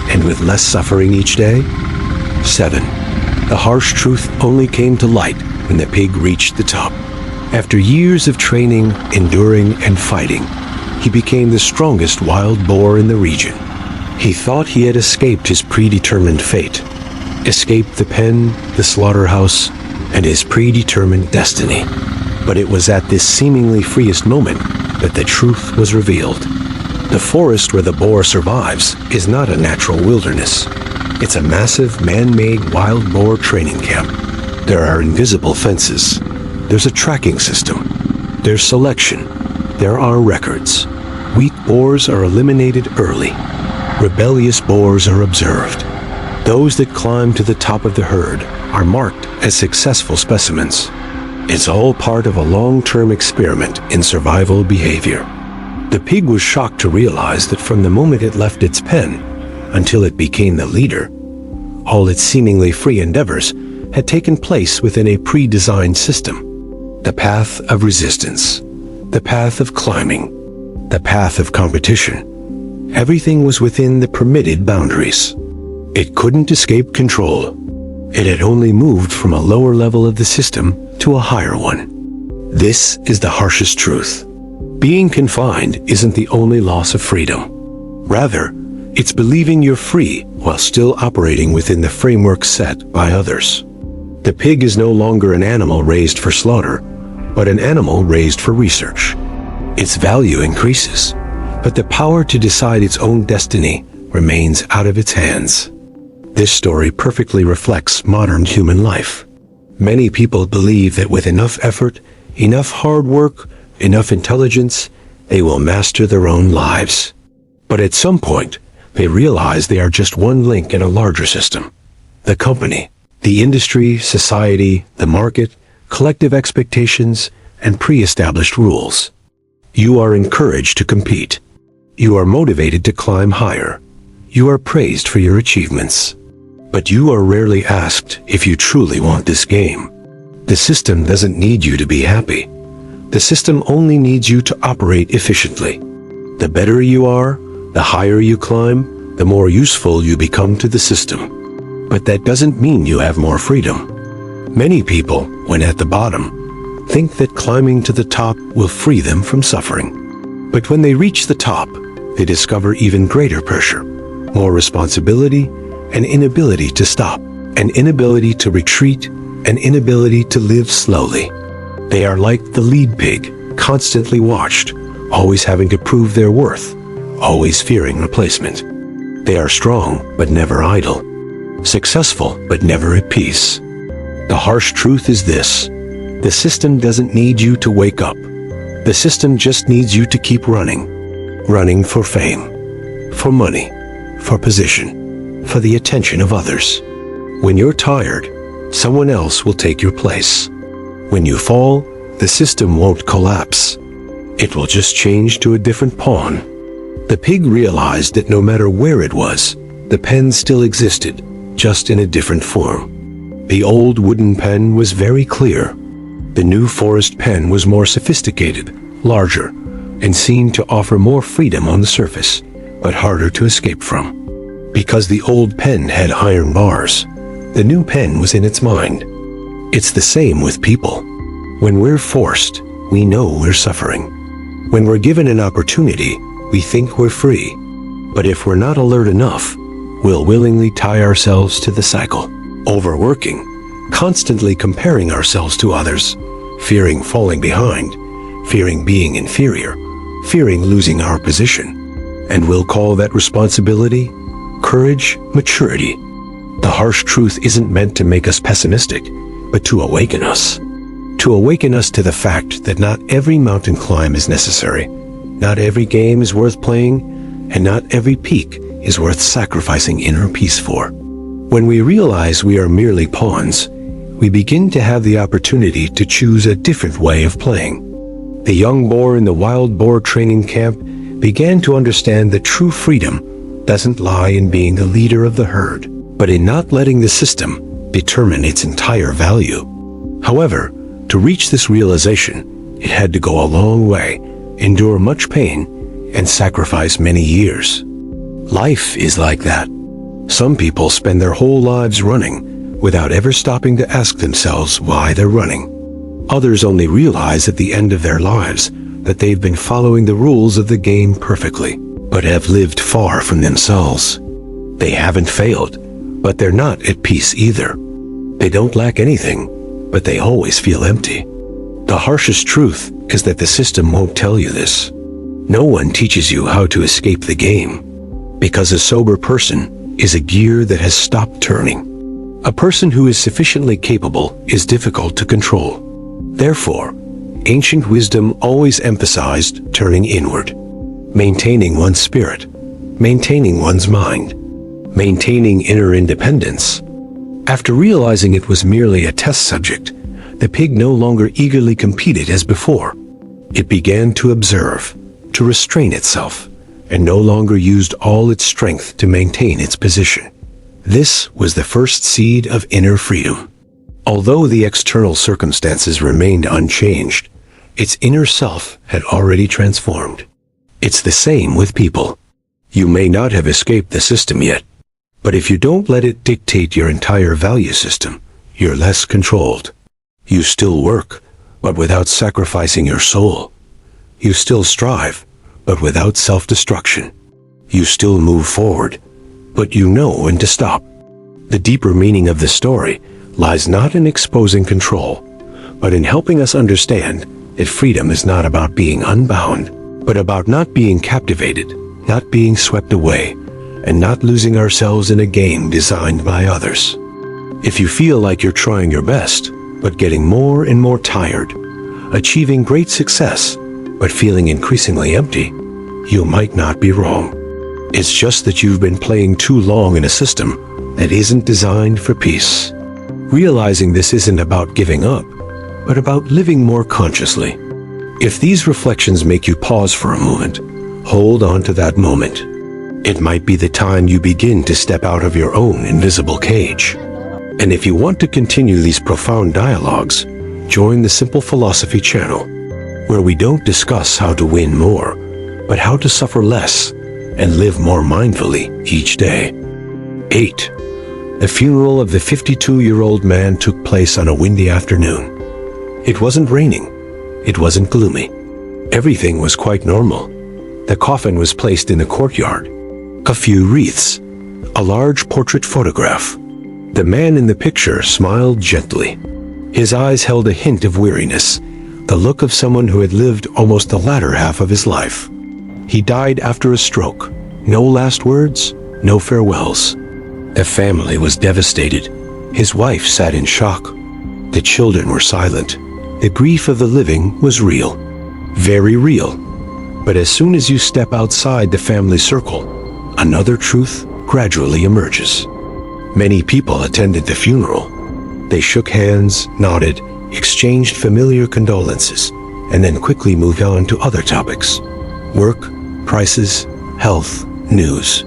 and with less suffering each day. 7. The harsh truth only came to light when the pig reached the top. After years of training, enduring, and fighting, he became the strongest wild boar in the region. He thought he had escaped his predetermined fate, escaped the pen, the slaughterhouse, and his predetermined destiny. But it was at this seemingly freest moment that the truth was revealed. The forest where the boar survives is not a natural wilderness. It's a massive, man-made wild boar training camp. There are invisible fences. There's a tracking system. There's selection. There are records. Weak boars are eliminated early. Rebellious boars are observed. Those that climb to the top of the herd are marked as successful specimens. It's all part of a long-term experiment in survival behavior. The pig was shocked to realize that from the moment it left its pen until it became the leader, all its seemingly free endeavors had taken place within a pre-designed system. The path of resistance, the path of climbing, the path of competition. Everything was within the permitted boundaries. It couldn't escape control. It had only moved from a lower level of the system to a higher one. This is the harshest truth. Being confined isn't the only loss of freedom. Rather, it's believing you're free while still operating within the framework set by others. The pig is no longer an animal raised for slaughter, but an animal raised for research. Its value increases, but the power to decide its own destiny remains out of its hands. This story perfectly reflects modern human life. Many people believe that with enough effort, enough hard work, enough intelligence, they will master their own lives. But at some point, they realize they are just one link in a larger system. The company, the industry, society, the market, collective expectations, and pre-established rules. You are encouraged to compete. You are motivated to climb higher. You are praised for your achievements. But you are rarely asked if you truly want this game. The system doesn't need you to be happy. The system only needs you to operate efficiently. The better you are, the higher you climb, the more useful you become to the system. But that doesn't mean you have more freedom. Many people, when at the bottom, think that climbing to the top will free them from suffering. But when they reach the top, they discover even greater pressure, more responsibility, an inability to stop, an inability to retreat, an inability to live slowly. They are like the lead pig, constantly watched, always having to prove their worth, always fearing replacement. They are strong, but never idle, successful, but never at peace. The harsh truth is this: the system doesn't need you to wake up. The system just needs you to keep running. Running for fame, for money, for position, for the attention of others. When you're tired, someone else will take your place. When you fall, the system won't collapse. It will just change to a different pawn. The pig realized that no matter where it was, the pen still existed, just in a different form. The old wooden pen was very clear. The new forest pen was more sophisticated, larger, and seemed to offer more freedom on the surface, but harder to escape from. Because the old pen had iron bars, the new pen was in its mind. It's the same with people. When we're forced, we know we're suffering. When we're given an opportunity, we think we're free. But if we're not alert enough, we'll willingly tie ourselves to the cycle. Overworking, constantly comparing ourselves to others, fearing falling behind, fearing being inferior, fearing losing our position. And we'll call that responsibility, courage, maturity. The harsh truth isn't meant to make us pessimistic, but to awaken us. To awaken us to the fact that not every mountain climb is necessary, not every game is worth playing, and not every peak is worth sacrificing inner peace for. When we realize we are merely pawns, we begin to have the opportunity to choose a different way of playing. The young boar in the wild boar training camp began to understand that true freedom doesn't lie in being the leader of the herd, but in not letting the system determine its entire value. However, to reach this realization, it had to go a long way, endure much pain, and sacrifice many years. Life is like that. Some people spend their whole lives running without ever stopping to ask themselves why they're running. Others only realize at the end of their lives that they've been following the rules of the game perfectly, but have lived far from themselves. They haven't failed, but they're not at peace either. They don't lack anything, but they always feel empty. The harshest truth is that the system won't tell you this. No one teaches you how to escape the game, because a sober person is a gear that has stopped turning. A person who is sufficiently capable is difficult to control. Therefore, ancient wisdom always emphasized turning inward, maintaining one's spirit, maintaining one's mind, maintaining inner independence. After realizing it was merely a test subject, the pig no longer eagerly competed as before. It began to observe, to restrain itself, and no longer used all its strength to maintain its position. This was the first seed of inner freedom. Although the external circumstances remained unchanged, its inner self had already transformed. It's the same with people. You may not have escaped the system yet, but if you don't let it dictate your entire value system, you're less controlled. You still work, but without sacrificing your soul. You still strive, but without self-destruction. You still move forward, but you know when to stop. The deeper meaning of the story lies not in exposing control, but in helping us understand that freedom is not about being unbound, but about not being captivated, not being swept away, and not losing ourselves in a game designed by others. If you feel like you're trying your best, but getting more and more tired, achieving great success, but feeling increasingly empty, you might not be wrong. It's just that you've been playing too long in a system that isn't designed for peace. Realizing this isn't about giving up, but about living more consciously. If these reflections make you pause for a moment, hold on to that moment. It might be the time you begin to step out of your own invisible cage. And if you want to continue these profound dialogues, join the Simple Philosophy channel, where we don't discuss how to win more, but how to suffer less and live more mindfully each day. 8. The funeral of the 52-year-old man took place on a windy afternoon. It wasn't raining. It wasn't gloomy. Everything was quite normal. The coffin was placed in the courtyard. A few wreaths. A large portrait photograph. The man in the picture smiled gently. His eyes held a hint of weariness, the look of someone who had lived almost the latter half of his life. He died after a stroke. No last words, no farewells. The family was devastated. His wife sat in shock. The children were silent. The grief of the living was real. Very real. But as soon as you step outside the family circle, another truth gradually emerges. Many people attended the funeral. They shook hands, nodded, exchanged familiar condolences, and then quickly moved on to other topics. Work, prices, health, news.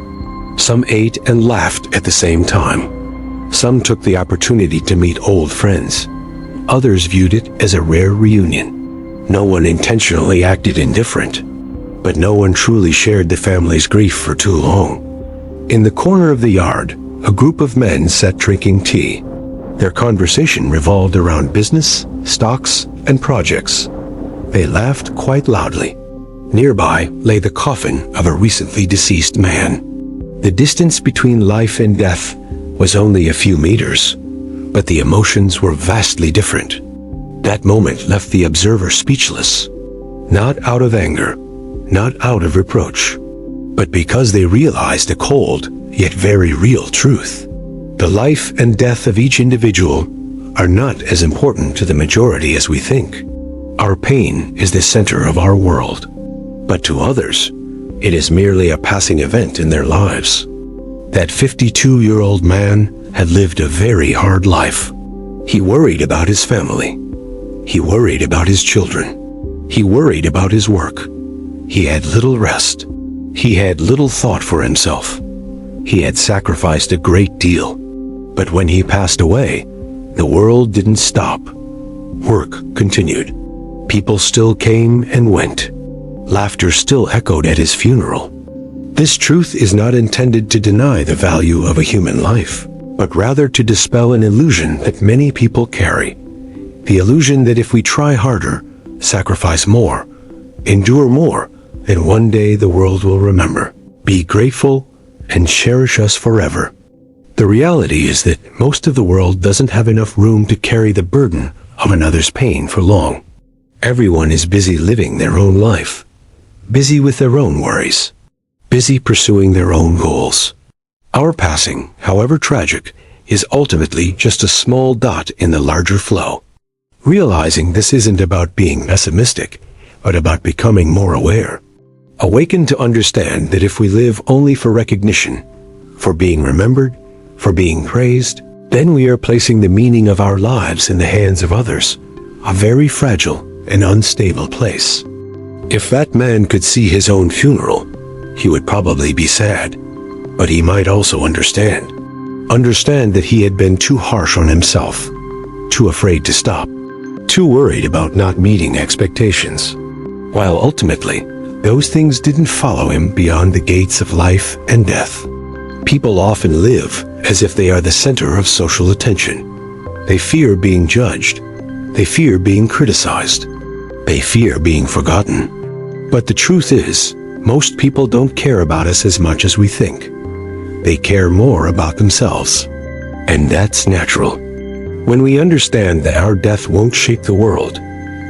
Some ate and laughed at the same time. Some took the opportunity to meet old friends. Others viewed it as a rare reunion. No one intentionally acted indifferent, but no one truly shared the family's grief for too long. In the corner of the yard, a group of men sat drinking tea. Their conversation revolved around business, stocks, and projects. They laughed quite loudly. Nearby lay the coffin of a recently deceased man. The distance between life and death was only a few meters, but the emotions were vastly different. That moment left the observer speechless, not out of anger, not out of reproach, but because they realized a cold yet very real truth. The life and death of each individual are not as important to the majority as we think. Our pain is the center of our world, but to others, it is merely a passing event in their lives. That 52-year-old man had lived a very hard life. He worried about his family. He worried about his children. He worried about his work. He had little rest. He had little thought for himself. He had sacrificed a great deal. But when he passed away, the world didn't stop. Work continued. People still came and went. Laughter still echoed at his funeral. This truth is not intended to deny the value of a human life, but rather to dispel an illusion that many people carry. The illusion that if we try harder, sacrifice more, endure more, then one day the world will remember, be grateful, and cherish us forever. The reality is that most of the world doesn't have enough room to carry the burden of another's pain for long. Everyone is busy living their own life, busy with their own worries, busy pursuing their own goals. Our passing, however tragic, is ultimately just a small dot in the larger flow. Realizing this isn't about being pessimistic, but about becoming more aware. Awakened to understand that if we live only for recognition, for being remembered, for being praised, then we are placing the meaning of our lives in the hands of others, a very fragile and unstable place. If that man could see his own funeral, he would probably be sad, but he might also understand. Understand that he had been too harsh on himself, too afraid to stop, too worried about not meeting expectations. While ultimately, those things didn't follow him beyond the gates of life and death. People often live as if they are the center of social attention. They fear being judged. They fear being criticized. They fear being forgotten. But the truth is, most people don't care about us as much as we think. They care more about themselves. And that's natural. When we understand that our death won't shake the world,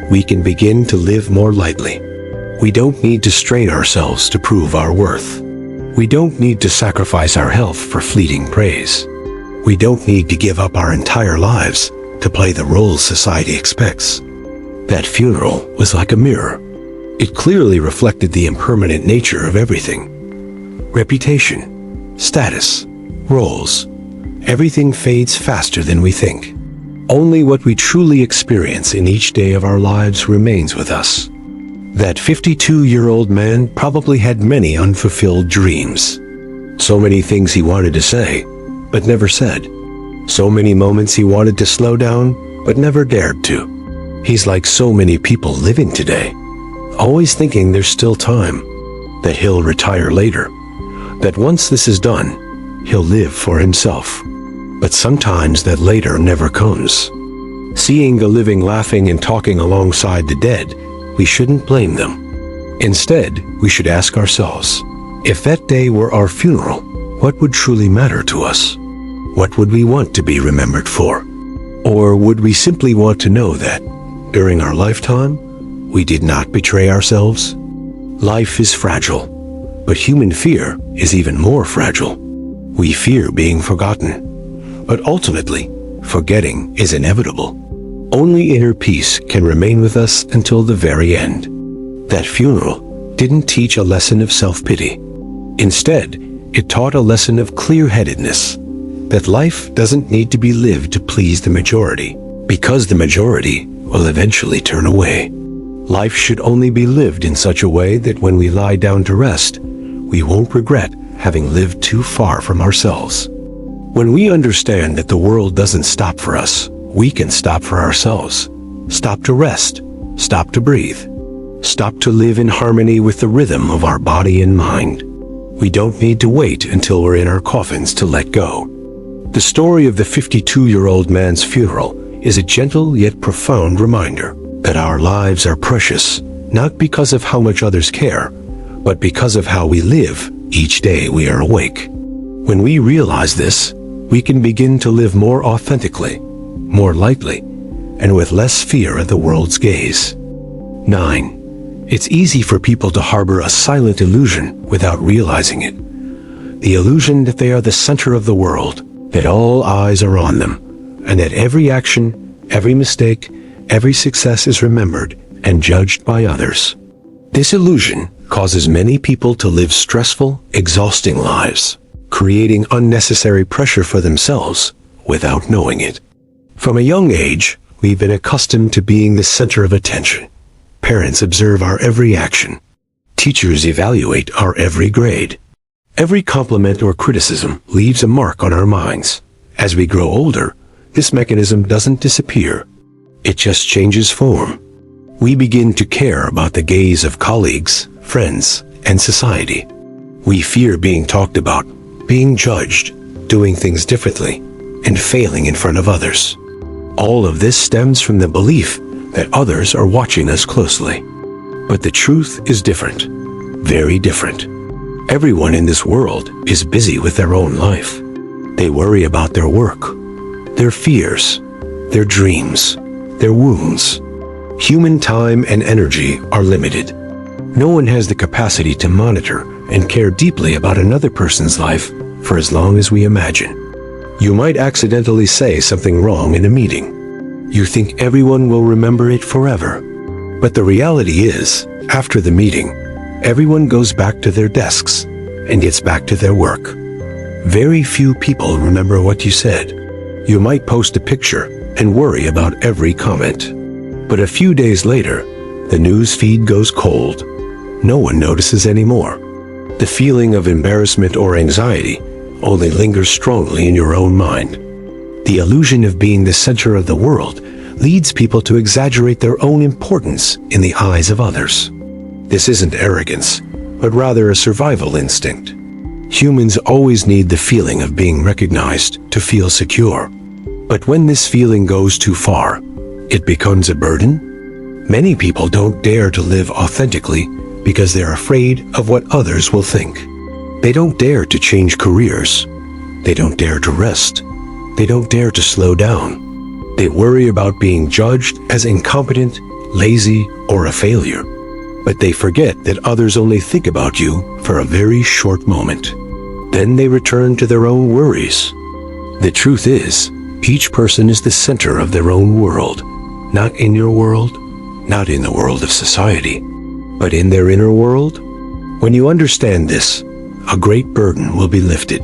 we can begin to live more lightly. We don't need to strain ourselves to prove our worth. We don't need to sacrifice our health for fleeting praise. We don't need to give up our entire lives to play the roles society expects. That funeral was like a mirror. It clearly reflected the impermanent nature of everything. Reputation, status, roles, everything fades faster than we think. Only what we truly experience in each day of our lives remains with us. That 52-year-old man probably had many unfulfilled dreams. So many things he wanted to say, but never said. So many moments he wanted to slow down, but never dared to. He's like so many people living today, always thinking there's still time, that he'll retire later, that once this is done, he'll live for himself. But sometimes that later never comes. Seeing the living laughing and talking alongside the dead, we shouldn't blame them. Instead, we should ask ourselves, if that day were our funeral, what would truly matter to us? What would we want to be remembered for? Or would we simply want to know that, during our lifetime, we did not betray ourselves? Life is fragile, but human fear is even more fragile. We fear being forgotten, but ultimately, forgetting is inevitable. Only inner peace can remain with us until the very end. That funeral didn't teach a lesson of self-pity. Instead, it taught a lesson of clear-headedness, that life doesn't need to be lived to please the majority, because the majority will eventually turn away. Life should only be lived in such a way that when we lie down to rest, we won't regret having lived too far from ourselves. When we understand that the world doesn't stop for us, we can stop for ourselves. Stop to rest. Stop to breathe. Stop to live in harmony with the rhythm of our body and mind. We don't need to wait until we're in our coffins to let go. The story of the 52-year-old man's funeral is a gentle yet profound reminder that our lives are precious, not because of how much others care, but because of how we live each day we are awake. When we realize this, we can begin to live more authentically, more lightly, and with less fear of the world's gaze. 9. It's easy for people to harbor a silent illusion without realizing it. The illusion that they are the center of the world, that all eyes are on them, and that every action, every mistake, every success is remembered and judged by others. This illusion causes many people to live stressful, exhausting lives, creating unnecessary pressure for themselves without knowing it. From a young age, we've been accustomed to being the center of attention. Parents observe our every action. Teachers evaluate our every grade. Every compliment or criticism leaves a mark on our minds. As we grow older, this mechanism doesn't disappear. It just changes form. We begin to care about the gaze of colleagues, friends, and society. We fear being talked about, being judged, doing things differently, and failing in front of others. All of this stems from the belief that others are watching us closely. But the truth is different, very different. Everyone in this world is busy with their own life. They worry about their work, their fears, their dreams, their wounds. Human time and energy are limited. No one has the capacity to monitor and care deeply about another person's life for as long as we imagine. You might accidentally say something wrong in a meeting. You think everyone will remember it forever. But the reality is, after the meeting, everyone goes back to their desks and gets back to their work. Very few people remember what you said. You might post a picture and worry about every comment. But a few days later, the news feed goes cold. No one notices anymore. The feeling of embarrassment or anxiety only lingers strongly in your own mind. The illusion of being the center of the world leads people to exaggerate their own importance in the eyes of others. This isn't arrogance, but rather a survival instinct. Humans always need the feeling of being recognized to feel secure. But when this feeling goes too far, it becomes a burden. Many people don't dare to live authentically because they're afraid of what others will think. They don't dare to change careers. They don't dare to rest. They don't dare to slow down. They worry about being judged as incompetent, lazy, or a failure. But they forget that others only think about you for a very short moment. Then they return to their own worries. The truth is, each person is the center of their own world. Not in your world, not in the world of society, but in their inner world. When you understand this, a great burden will be lifted.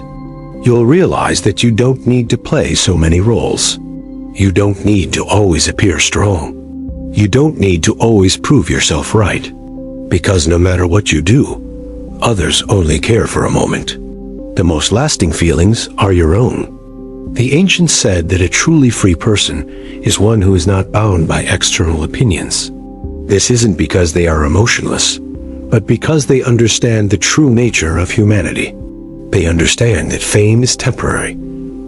You'll realize that you don't need to play so many roles. You don't need to always appear strong. You don't need to always prove yourself right. Because no matter what you do, others only care for a moment. The most lasting feelings are your own. The ancients said that a truly free person is one who is not bound by external opinions. This isn't because they are emotionless, but because they understand the true nature of humanity. They understand that fame is temporary,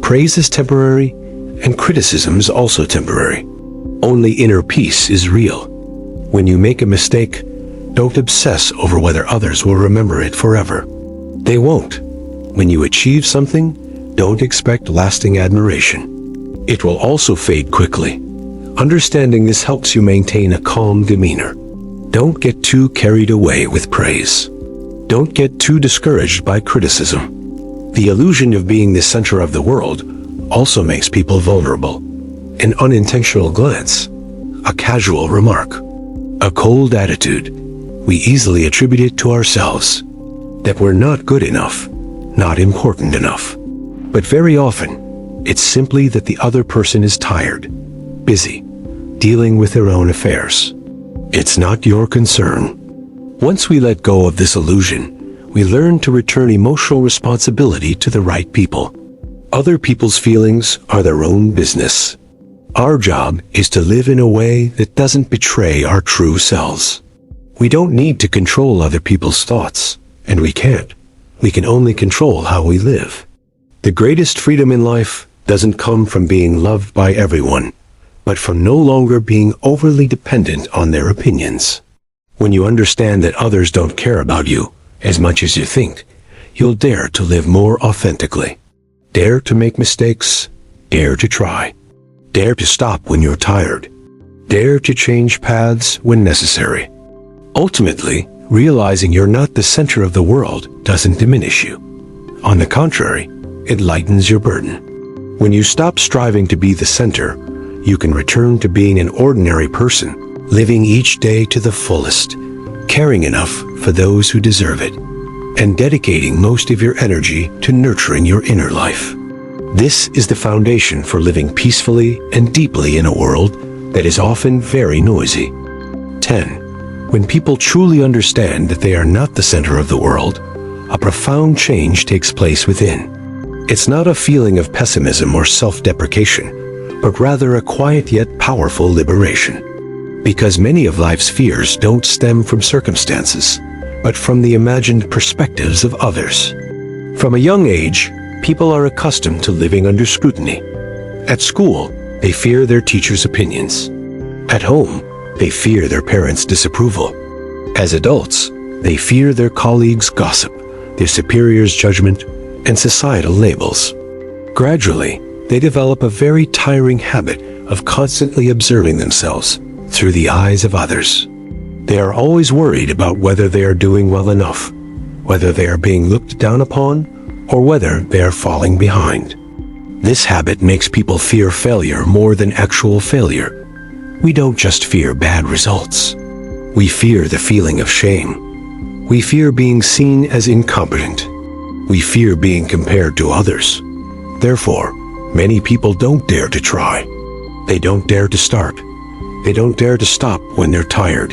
praise is temporary, and criticism is also temporary. Only inner peace is real. When you make a mistake, don't obsess over whether others will remember it forever. They won't. When you achieve something, don't expect lasting admiration. It will also fade quickly. Understanding this helps you maintain a calm demeanor. Don't get too carried away with praise. Don't get too discouraged by criticism. The illusion of being the center of the world also makes people vulnerable. An unintentional glance, a casual remark, a cold attitude, we easily attribute it to ourselves. That we're not good enough, not important enough. But very often, it's simply that the other person is tired, busy, dealing with their own affairs. It's not your concern. Once we let go of this illusion, we learn to return emotional responsibility to the right people. Other people's feelings are their own business. Our job is to live in a way that doesn't betray our true selves. We don't need to control other people's thoughts, and we can't. We can only control how we live. The greatest freedom in life doesn't come from being loved by everyone, but from no longer being overly dependent on their opinions. When you understand that others don't care about you as much as you think, you'll dare to live more authentically. Dare to make mistakes. Dare to try. Dare to stop when you're tired. Dare to change paths when necessary. Ultimately, realizing you're not the center of the world doesn't diminish you. On the contrary, it lightens your burden. When you stop striving to be the center, you can return to being an ordinary person, living each day to the fullest, caring enough for those who deserve it, and dedicating most of your energy to nurturing your inner life. This is the foundation for living peacefully and deeply in a world that is often very noisy. 10. When people truly understand that they are not the center of the world, a profound change takes place within. It's not a feeling of pessimism or self-deprecation, but rather a quiet yet powerful liberation. Because many of life's fears don't stem from circumstances, but from the imagined perspectives of others. From a young age, people are accustomed to living under scrutiny. At school, they fear their teachers' opinions. At home, they fear their parents' disapproval. As adults, they fear their colleagues' gossip, their superiors' judgment, and societal labels. Gradually, they develop a very tiring habit of constantly observing themselves through the eyes of others. They are always worried about whether they are doing well enough, whether they are being looked down upon, or whether they are falling behind. This habit makes people fear failure more than actual failure. We don't just fear bad results. We fear the feeling of shame. We fear being seen as incompetent. We fear being compared to others. Therefore, many people don't dare to try. They don't dare to start. They don't dare to stop when they're tired.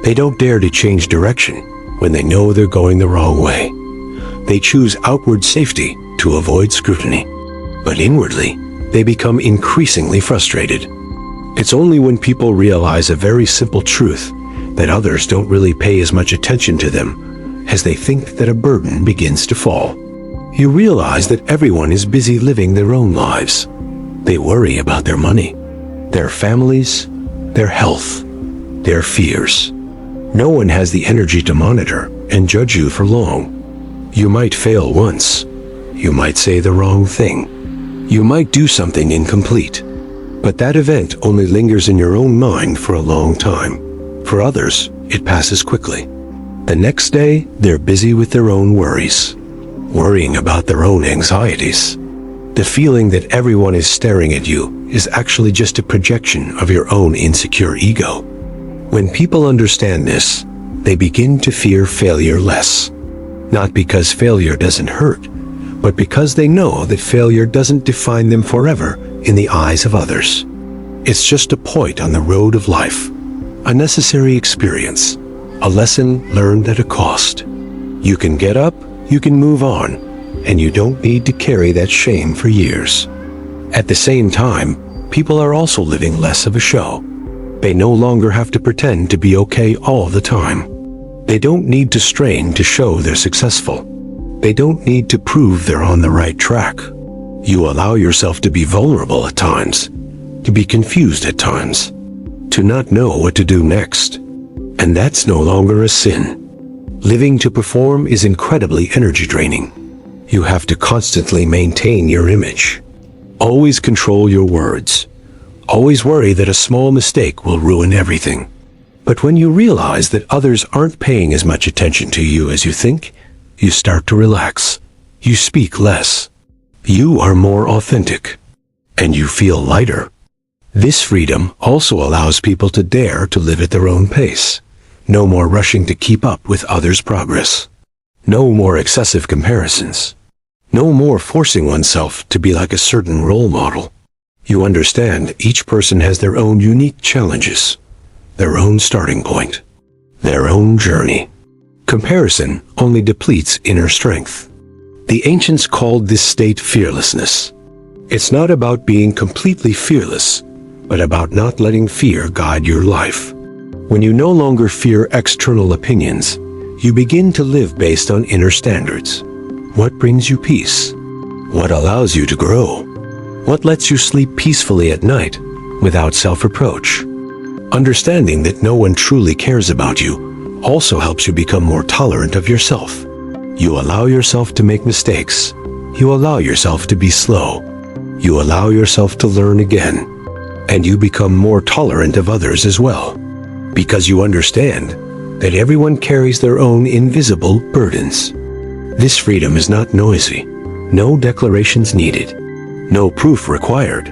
They don't dare to change direction when they know they're going the wrong way. They choose outward safety to avoid scrutiny. But inwardly, they become increasingly frustrated. It's only when people realize a very simple truth, that others don't really pay as much attention to them, as they think that a burden begins to fall. You realize that everyone is busy living their own lives. They worry about their money, their families, their health, their fears. No one has the energy to monitor and judge you for long. You might fail once. You might say the wrong thing. You might do something incomplete. But that event only lingers in your own mind for a long time. For others, it passes quickly. The next day, they're busy with their own worries, worrying about their own anxieties. The feeling that everyone is staring at you is actually just a projection of your own insecure ego. When people understand this, they begin to fear failure less. Not because failure doesn't hurt, but because they know that failure doesn't define them forever in the eyes of others. It's just a point on the road of life, a necessary experience, a lesson learned at a cost. You can get up, you can move on, and you don't need to carry that shame for years. At the same time, people are also living less of a show. They no longer have to pretend to be okay all the time. They don't need to strain to show they're successful. They don't need to prove they're on the right track. You allow yourself to be vulnerable at times, to be confused at times, to not know what to do next. And that's no longer a sin. Living to perform is incredibly energy draining. You have to constantly maintain your image. Always control your words. Always worry that a small mistake will ruin everything. But when you realize that others aren't paying as much attention to you as you think, you start to relax. You speak less. You are more authentic. And you feel lighter. This freedom also allows people to dare to live at their own pace. No more rushing to keep up with others' progress. No more excessive comparisons. No more forcing oneself to be like a certain role model. You understand each person has their own unique challenges, their own starting point, their own journey. Comparison only depletes inner strength. The ancients called this state fearlessness. It's not about being completely fearless, but about not letting fear guide your life. When you no longer fear external opinions, you begin to live based on inner standards. What brings you peace? What allows you to grow? What lets you sleep peacefully at night without self-reproach? Understanding that no one truly cares about you also helps you become more tolerant of yourself. You allow yourself to make mistakes. You allow yourself to be slow. You allow yourself to learn again. And you become more tolerant of others as well. Because you understand that everyone carries their own invisible burdens. This freedom is not noisy. No declarations needed. No proof required.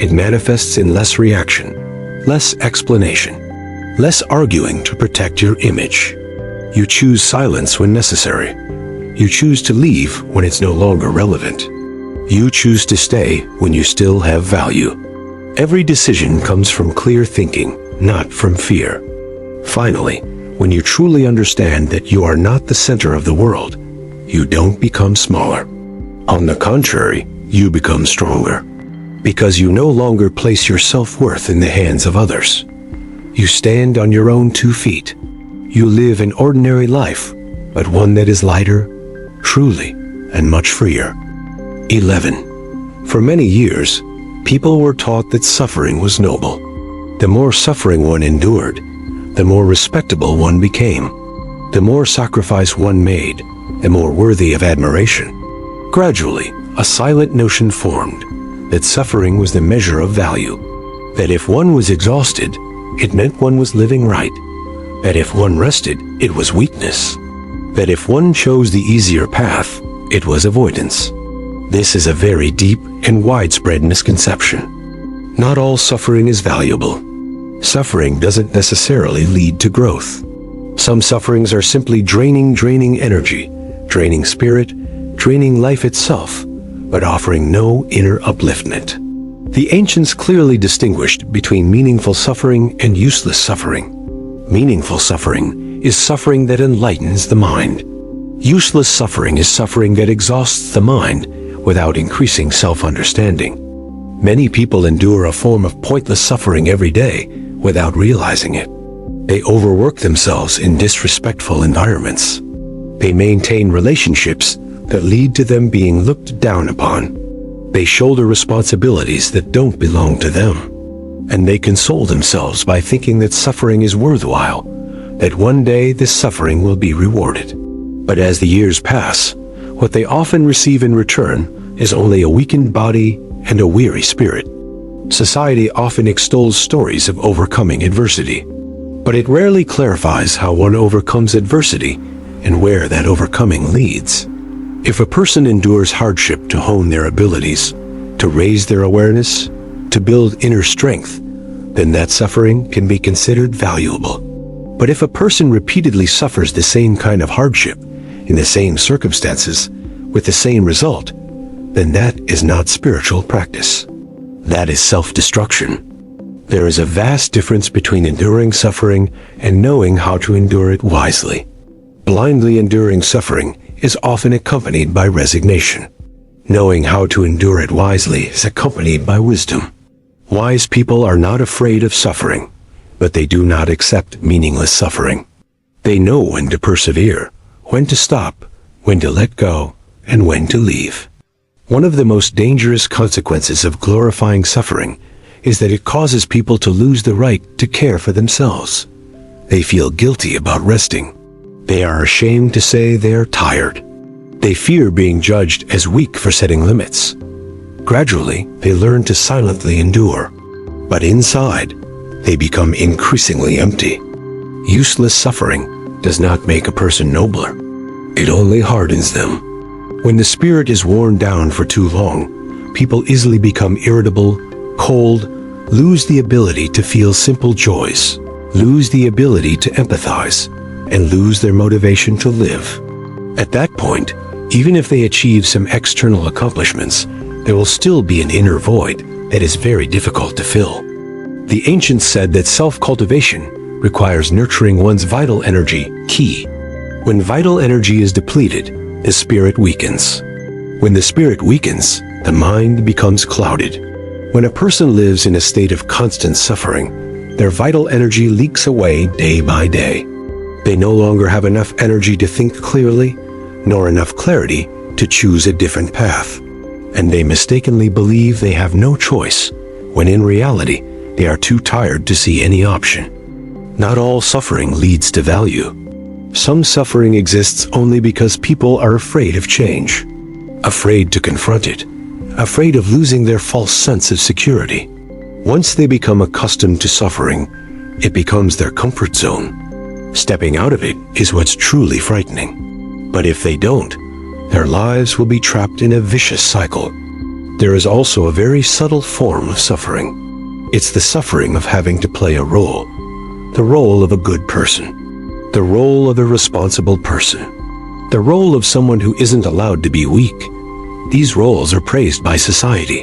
It manifests in less reaction, less explanation, less arguing to protect your image. You choose silence when necessary. You choose to leave when it's no longer relevant. You choose to stay when you still have value. Every decision comes from clear thinking, not from fear. Finally, when you truly understand that you are not the center of the world, you don't become smaller. On the contrary, you become stronger. Because you no longer place your self-worth in the hands of others. You stand on your own 2 feet. You live an ordinary life, but one that is lighter, truly, and much freer. 11. For many years, people were taught that suffering was noble. The more suffering one endured, the more respectable one became. The more sacrifice one made, the more worthy of admiration. Gradually, a silent notion formed that suffering was the measure of value. That if one was exhausted, it meant one was living right. That if one rested, it was weakness. That if one chose the easier path, it was avoidance. This is a very deep and widespread misconception. Not all suffering is valuable. Suffering doesn't necessarily lead to growth. Some sufferings are simply draining energy, draining spirit, draining life itself, but offering no inner upliftment. The ancients clearly distinguished between meaningful suffering and useless suffering. Meaningful suffering is suffering that enlightens the mind. Useless suffering is suffering that exhausts the mind without increasing self-understanding. Many people endure a form of pointless suffering every day without realizing it. They overwork themselves in disrespectful environments. They maintain relationships that lead to them being looked down upon. They shoulder responsibilities that don't belong to them. And they console themselves by thinking that suffering is worthwhile, that one day this suffering will be rewarded. But as the years pass, what they often receive in return is only a weakened body and a weary spirit. Society often extols stories of overcoming adversity, but it rarely clarifies how one overcomes adversity and where that overcoming leads. If a person endures hardship to hone their abilities, to raise their awareness, to build inner strength, then that suffering can be considered valuable. But if a person repeatedly suffers the same kind of hardship, in the same circumstances, with the same result, then that is not spiritual practice. That is self-destruction. There is a vast difference between enduring suffering and knowing how to endure it wisely. Blindly enduring suffering is often accompanied by resignation. Knowing how to endure it wisely is accompanied by wisdom. Wise people are not afraid of suffering, but they do not accept meaningless suffering. They know when to persevere, when to stop, when to let go, and when to leave. One of the most dangerous consequences of glorifying suffering is that it causes people to lose the right to care for themselves. They feel guilty about resting. They are ashamed to say they are tired. They fear being judged as weak for setting limits. Gradually, they learn to silently endure. But inside, they become increasingly empty. Useless suffering does not make a person nobler. It only hardens them. When the spirit is worn down for too long, people easily become irritable, cold, lose the ability to feel simple joys, lose the ability to empathize, and lose their motivation to live. At that point, even if they achieve some external accomplishments, there will still be an inner void that is very difficult to fill. The ancients said that self-cultivation requires nurturing one's vital energy, ki. When vital energy is depleted, the spirit weakens. When the spirit weakens, the mind becomes clouded. When a person lives in a state of constant suffering, their vital energy leaks away day by day. They no longer have enough energy to think clearly, nor enough clarity to choose a different path. And they mistakenly believe they have no choice, when in reality, they are too tired to see any option. Not all suffering leads to value. Some suffering exists only because people are afraid of change, afraid to confront it, afraid of losing their false sense of security. Once they become accustomed to suffering, it becomes their comfort zone. Stepping out of it is what's truly frightening. But if they don't, their lives will be trapped in a vicious cycle. There is also a very subtle form of suffering. It's the suffering of having to play a role, the role of a good person. The role of the responsible person. The role of someone who isn't allowed to be weak. These roles are praised by society.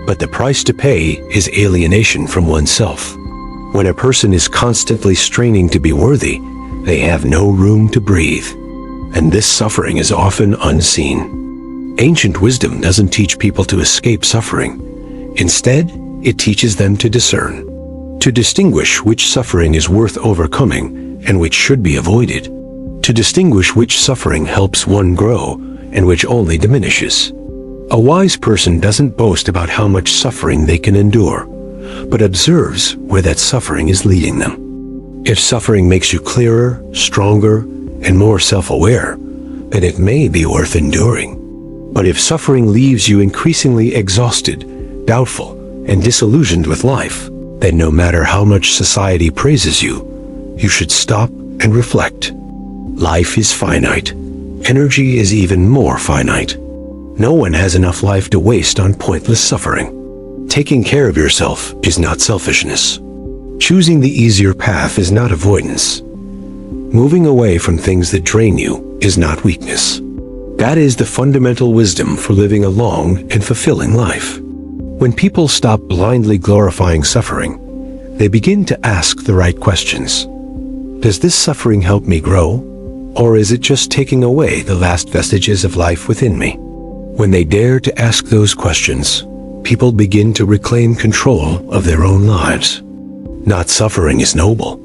But the price to pay is alienation from oneself. When a person is constantly straining to be worthy, they have no room to breathe. and this suffering is often unseen. Ancient wisdom doesn't teach people to escape suffering. Instead, it teaches them to discern, to distinguish which suffering is worth overcoming and which should be avoided, to distinguish which suffering helps one grow and which only diminishes. A wise person doesn't boast about how much suffering they can endure, but observes where that suffering is leading them. If suffering makes you clearer, stronger, and more self-aware, then it may be worth enduring. But if suffering leaves you increasingly exhausted, doubtful, and disillusioned with life, then no matter how much society praises you, you should stop and reflect. Life is finite. Energy is even more finite. No one has enough life to waste on pointless suffering. Taking care of yourself is not selfishness. Choosing the easier path is not avoidance. Moving away from things that drain you is not weakness. That is the fundamental wisdom for living a long and fulfilling life. When people stop blindly glorifying suffering, they begin to ask the right questions. Does this suffering help me grow? Or is it just taking away the last vestiges of life within me? When they dare to ask those questions, people begin to reclaim control of their own lives. Not suffering is noble.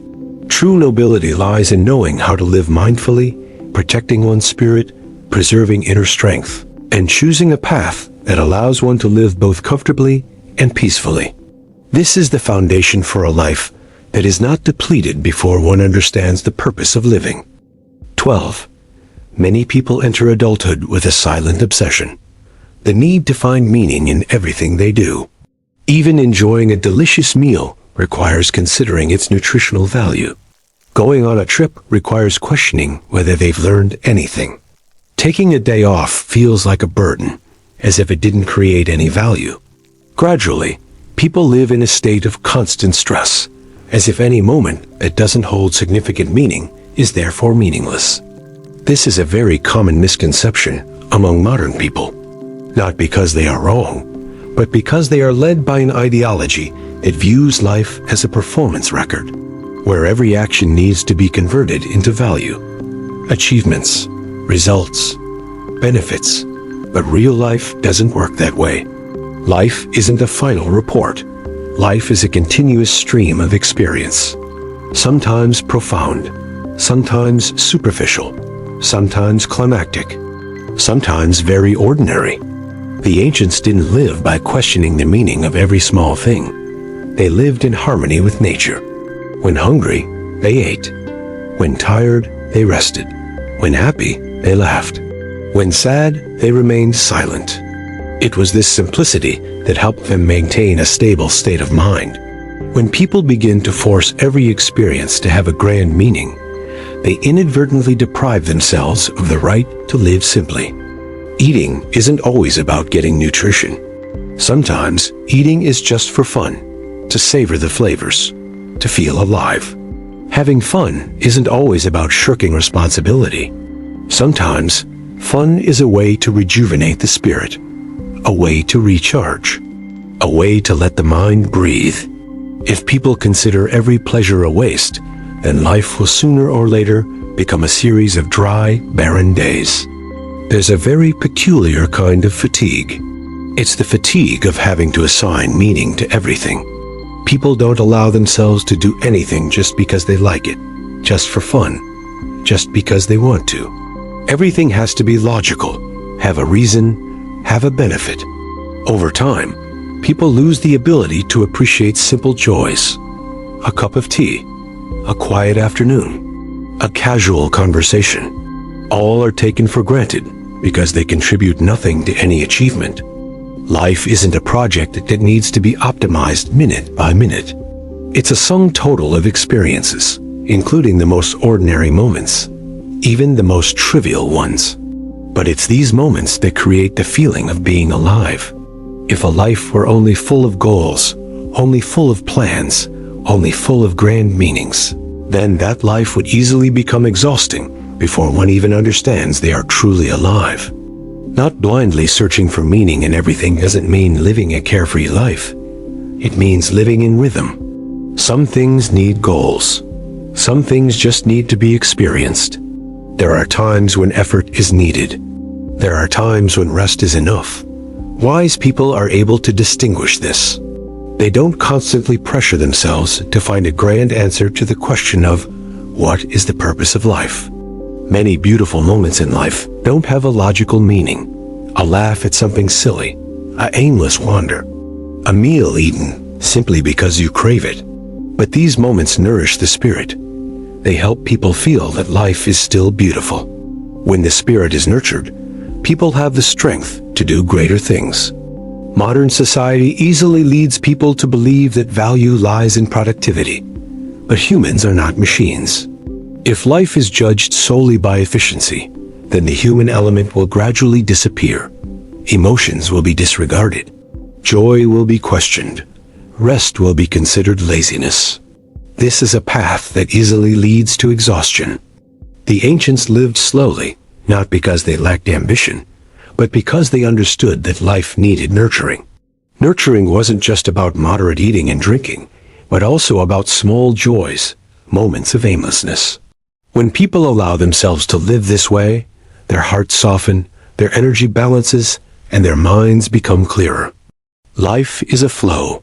True nobility lies in knowing how to live mindfully, protecting one's spirit, preserving inner strength, and choosing a path that allows one to live both comfortably and peacefully. This is the foundation for a life that is not depleted before one understands the purpose of living. 12. Many people enter adulthood with a silent obsession, the need to find meaning in everything they do. Even enjoying a delicious meal requires considering its nutritional value. Going on a trip requires questioning whether they've learned anything. Taking a day off feels like a burden, as if it didn't create any value. Gradually, people live in a state of constant stress, as if any moment that doesn't hold significant meaning is therefore meaningless. This is a very common misconception among modern people, not because they are wrong, but because they are led by an ideology that views life as a performance record, where every action needs to be converted into value, achievements, results, benefits. But real life doesn't work that way. Life isn't a final report. Life is a continuous stream of experience, sometimes profound, sometimes superficial, sometimes climactic, sometimes very ordinary. The ancients didn't live by questioning the meaning of every small thing. They lived in harmony with nature. When hungry, they ate. When tired, they rested. When happy, they laughed. When sad, they remained silent. It was this simplicity that helped them maintain a stable state of mind. When people begin to force every experience to have a grand meaning, they inadvertently deprive themselves of the right to live simply. Eating isn't always about getting nutrition. Sometimes eating is just for fun, to savor the flavors, to feel alive. Having fun isn't always about shirking responsibility. Sometimes fun is a way to rejuvenate the spirit, a way to recharge, a way to let the mind breathe. If people consider every pleasure a waste, then life will sooner or later become a series of dry, barren days. There's a very peculiar kind of fatigue. It's the fatigue of having to assign meaning to everything. People don't allow themselves to do anything just because they like it, just for fun, just because they want to. Everything has to be logical, have a reason, have a benefit. Over time, people lose the ability to appreciate simple joys. A cup of tea, a quiet afternoon, a casual conversation. All are taken for granted because they contribute nothing to any achievement. Life isn't a project that needs to be optimized minute by minute. It's a sum total of experiences, including the most ordinary moments, even the most trivial ones. But it's these moments that create the feeling of being alive. If a life were only full of goals, only full of plans, only full of grand meanings, then that life would easily become exhausting before one even understands they are truly alive. Not blindly searching for meaning in everything doesn't mean living a carefree life. It means living in rhythm. Some things need goals. Some things just need to be experienced. There are times when effort is needed. There are times when rest is enough. Wise people are able to distinguish this. They don't constantly pressure themselves to find a grand answer to the question of, what is the purpose of life? Many beautiful moments in life don't have a logical meaning. A laugh at something silly, an aimless wander, a meal eaten simply because you crave it. But these moments nourish the spirit. They help people feel that life is still beautiful. When the spirit is nurtured, people have the strength to do greater things. Modern society easily leads people to believe that value lies in productivity. But humans are not machines. If life is judged solely by efficiency, then the human element will gradually disappear. Emotions will be disregarded. Joy will be questioned. Rest will be considered laziness. This is a path that easily leads to exhaustion. The ancients lived slowly, not because they lacked ambition, but because they understood that life needed nurturing. Nurturing wasn't just about moderate eating and drinking, but also about small joys, moments of aimlessness. When people allow themselves to live this way, their hearts soften, their energy balances, and their minds become clearer. Life is a flow.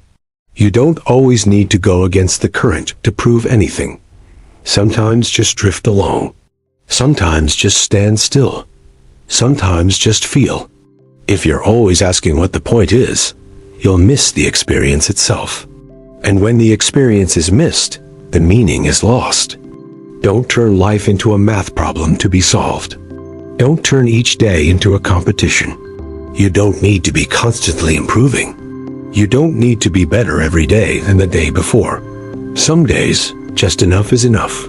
You don't always need to go against the current to prove anything. Sometimes just drift along. Sometimes just stand still. Sometimes just feel. If you're always asking what the point is, you'll miss the experience itself. And when the experience is missed, the meaning is lost. Don't turn life into a math problem to be solved. Don't turn each day into a competition. You don't need to be constantly improving. You don't need to be better every day than the day before. Some days, just enough is enough.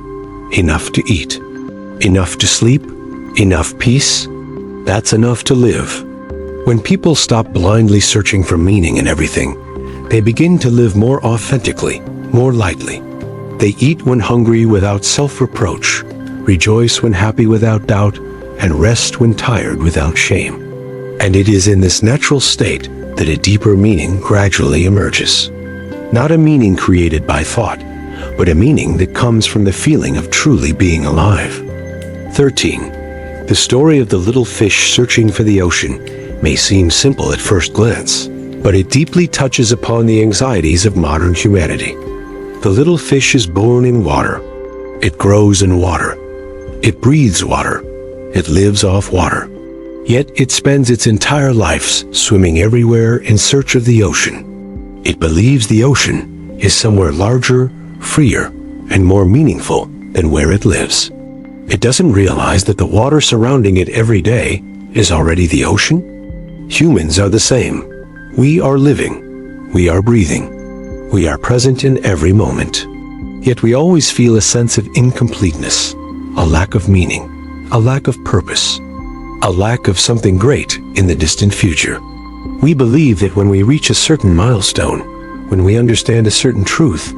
Enough to eat. Enough to sleep. Enough peace. That's enough to live. When people stop blindly searching for meaning in everything, they begin to live more authentically, more lightly. They eat when hungry without self-reproach, rejoice when happy without doubt, and rest when tired without shame. And it is in this natural state that a deeper meaning gradually emerges. Not a meaning created by thought, but a meaning that comes from the feeling of truly being alive. 13. The story of the little fish searching for the ocean may seem simple at first glance, but it deeply touches upon the anxieties of modern humanity. The little fish is born in water. It grows in water. It breathes water. It lives off water. Yet it spends its entire life swimming everywhere in search of the ocean. It believes the ocean is somewhere larger, freer, and more meaningful than where it lives. It doesn't realize that the water surrounding it every day is already the ocean. Humans are the same. We are living. We are breathing. We are present in every moment. Yet we always feel a sense of incompleteness, a lack of meaning, a lack of purpose, a lack of something great in the distant future. We believe that when we reach a certain milestone, when we understand a certain truth,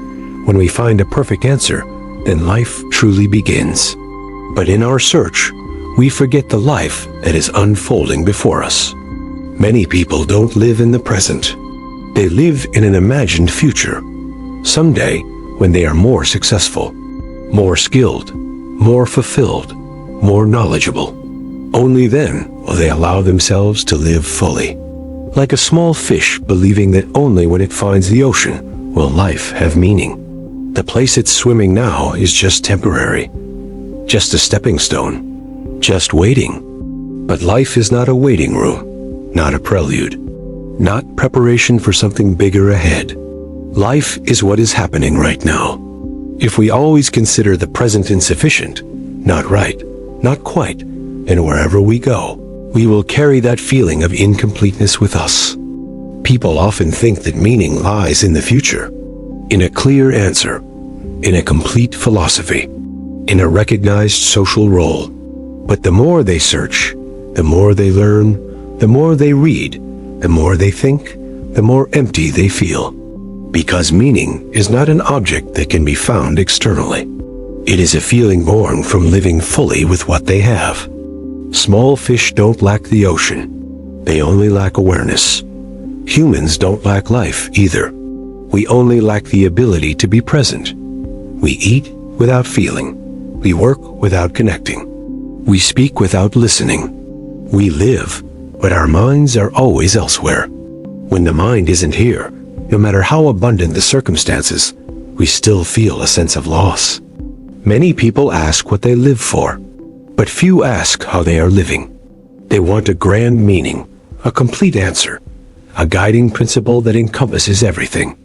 when we find a perfect answer, then life truly begins. But in our search, we forget the life that is unfolding before us. Many people don't live in the present. They live in an imagined future. Someday, when they are more successful, more skilled, more fulfilled, more knowledgeable, only then will they allow themselves to live fully. Like a small fish believing that only when it finds the ocean will life have meaning. The place it's swimming now is just temporary, just a stepping stone, just waiting. But life is not a waiting room, not a prelude, not preparation for something bigger ahead. Life is what is happening right now. If we always consider the present insufficient, not right, not quite, and wherever we go, we will carry that feeling of incompleteness with us. People often think that meaning lies in the future, in a clear answer, in a complete philosophy, in a recognized social role. But the more they search, the more they learn, the more they read, the more they think, the more empty they feel. Because meaning is not an object that can be found externally. It is a feeling born from living fully with what they have. Small fish don't lack the ocean. They only lack awareness. Humans don't lack life either. We only lack the ability to be present. We eat without feeling. We work without connecting. We speak without listening. We live, but our minds are always elsewhere. When the mind isn't here, no matter how abundant the circumstances, we still feel a sense of loss. Many people ask what they live for, but few ask how they are living. They want a grand meaning, a complete answer, a guiding principle that encompasses everything.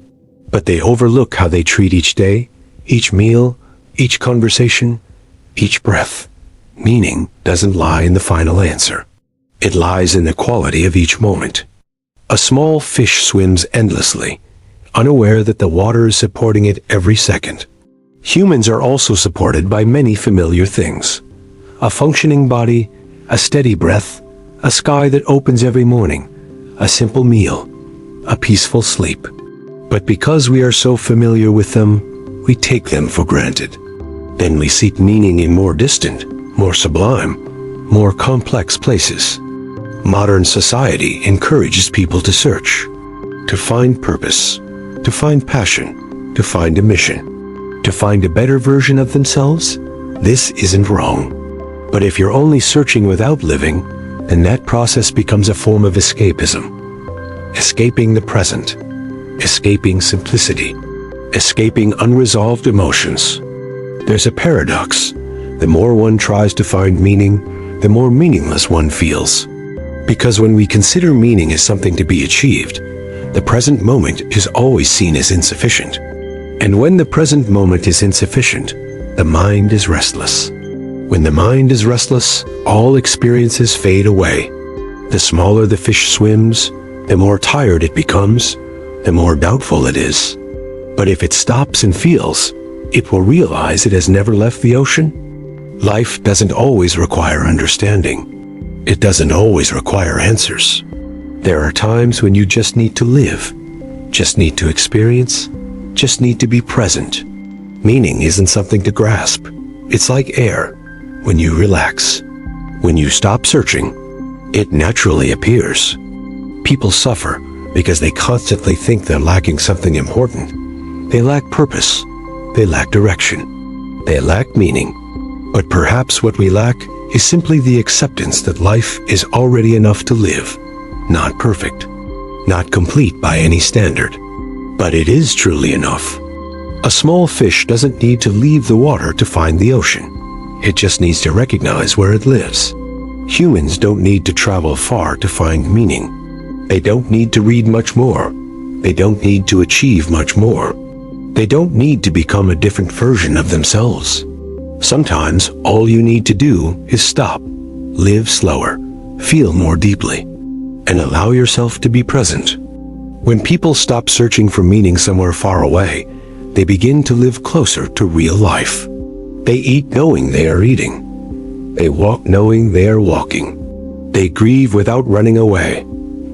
But they overlook how they treat each day, each meal, each conversation, each breath. Meaning doesn't lie in the final answer. It lies in the quality of each moment. A small fish swims endlessly, unaware that the water is supporting it every second. Humans are also supported by many familiar things. A functioning body, a steady breath, a sky that opens every morning, a simple meal, a peaceful sleep. But because we are so familiar with them, we take them for granted. Then we seek meaning in more distant, more sublime, more complex places. Modern society encourages people to search, to find purpose, to find passion, to find a mission, to find a better version of themselves. This isn't wrong. But if you're only searching without living, then that process becomes a form of escapism. Escaping the present, escaping simplicity, escaping unresolved emotions. There's a paradox. The more one tries to find meaning, the more meaningless one feels. Because when we consider meaning as something to be achieved, the present moment is always seen as insufficient. And when the present moment is insufficient, the mind is restless. When the mind is restless, all experiences fade away. The smaller the fish swims, the more tired it becomes, the more doubtful it is. But if it stops and feels, it will realize it has never left the ocean. Life doesn't always require understanding. It doesn't always require answers. There are times when you just need to live, just need to experience, just need to be present. Meaning isn't something to grasp. It's like air. When you relax, when you stop searching, it naturally appears. People suffer because they constantly think they're lacking something important. They lack purpose. They lack direction. They lack meaning. But perhaps what we lack is simply the acceptance that life is already enough to live. Not perfect, not complete by any standard, but it is truly enough. A small fish doesn't need to leave the water to find the ocean. It just needs to recognize where it lives. Humans don't need to travel far to find meaning. They don't need to read much more. They don't need to achieve much more. They don't need to become a different version of themselves. Sometimes all you need to do is stop, live slower, feel more deeply, and allow yourself to be present. When people stop searching for meaning somewhere far away, they begin to live closer to real life. They eat knowing they are eating. They walk knowing they are walking. They grieve without running away.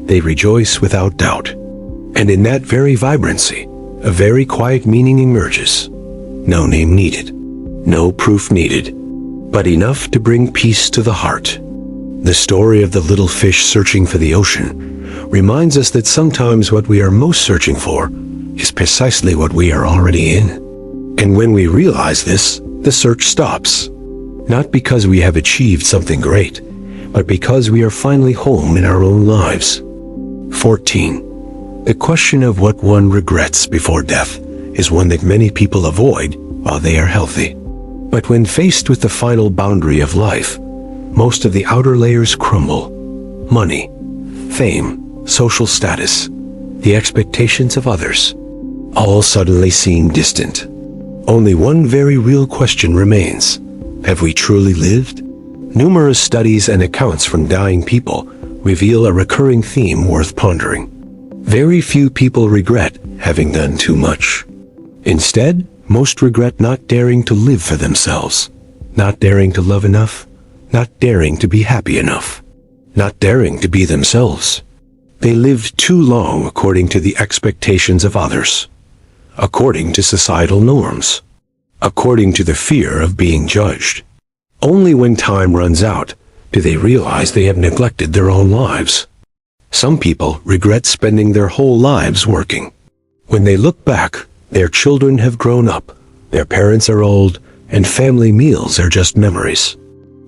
They rejoice without doubt. And in that very vibrancy, a very quiet meaning emerges. No name needed. No proof needed. But enough to bring peace to the heart. The story of the little fish searching for the ocean reminds us that sometimes what we are most searching for is precisely what we are already in. And when we realize this, the search stops. Not because we have achieved something great, but because we are finally home in our own lives. 14. The question of what one regrets before death is one that many people avoid while they are healthy. But when faced with the final boundary of life, most of the outer layers crumble. Money, fame, social status, the expectations of others, all suddenly seem distant. Only one very real question remains. Have we truly lived? Numerous studies and accounts from dying people reveal a recurring theme worth pondering. Very few people regret having done too much. Instead, most regret not daring to live for themselves, not daring to love enough, not daring to be happy enough, not daring to be themselves. They lived too long according to the expectations of others, according to societal norms, according to the fear of being judged. Only when time runs out do they realize they have neglected their own lives. Some people regret spending their whole lives working. When they look back, their children have grown up, their parents are old, and family meals are just memories.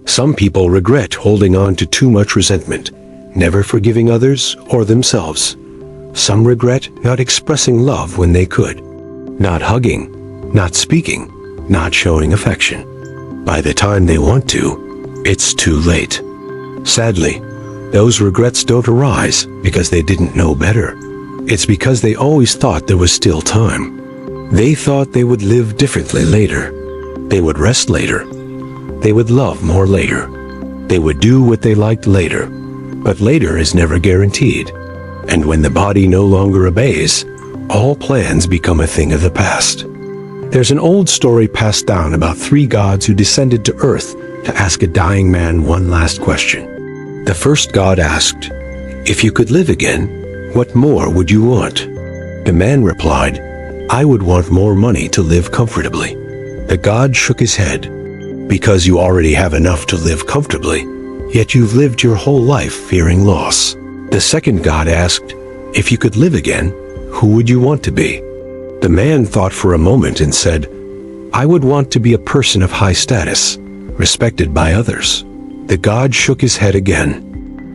Some people regret holding on to too much resentment, never forgiving others or themselves. Some regret not expressing love when they could, not hugging, not speaking, not showing affection. By the time they want to, it's too late. Sadly, those regrets don't arise because they didn't know better. It's because they always thought there was still time. They thought they would live differently later. They would rest later. They would love more later. They would do what they liked later. But later is never guaranteed. And when the body no longer obeys, all plans become a thing of the past. There's an old story passed down about three gods who descended to earth to ask a dying man one last question. The first god asked, "If you could live again, what more would you want?" The man replied, "I would want more money to live comfortably." The god shook his head. "Because you already have enough to live comfortably, yet you've lived your whole life fearing loss." The second god asked, "If you could live again, who would you want to be?" The man thought for a moment and said, "I would want to be a person of high status, respected by others." The god shook his head again.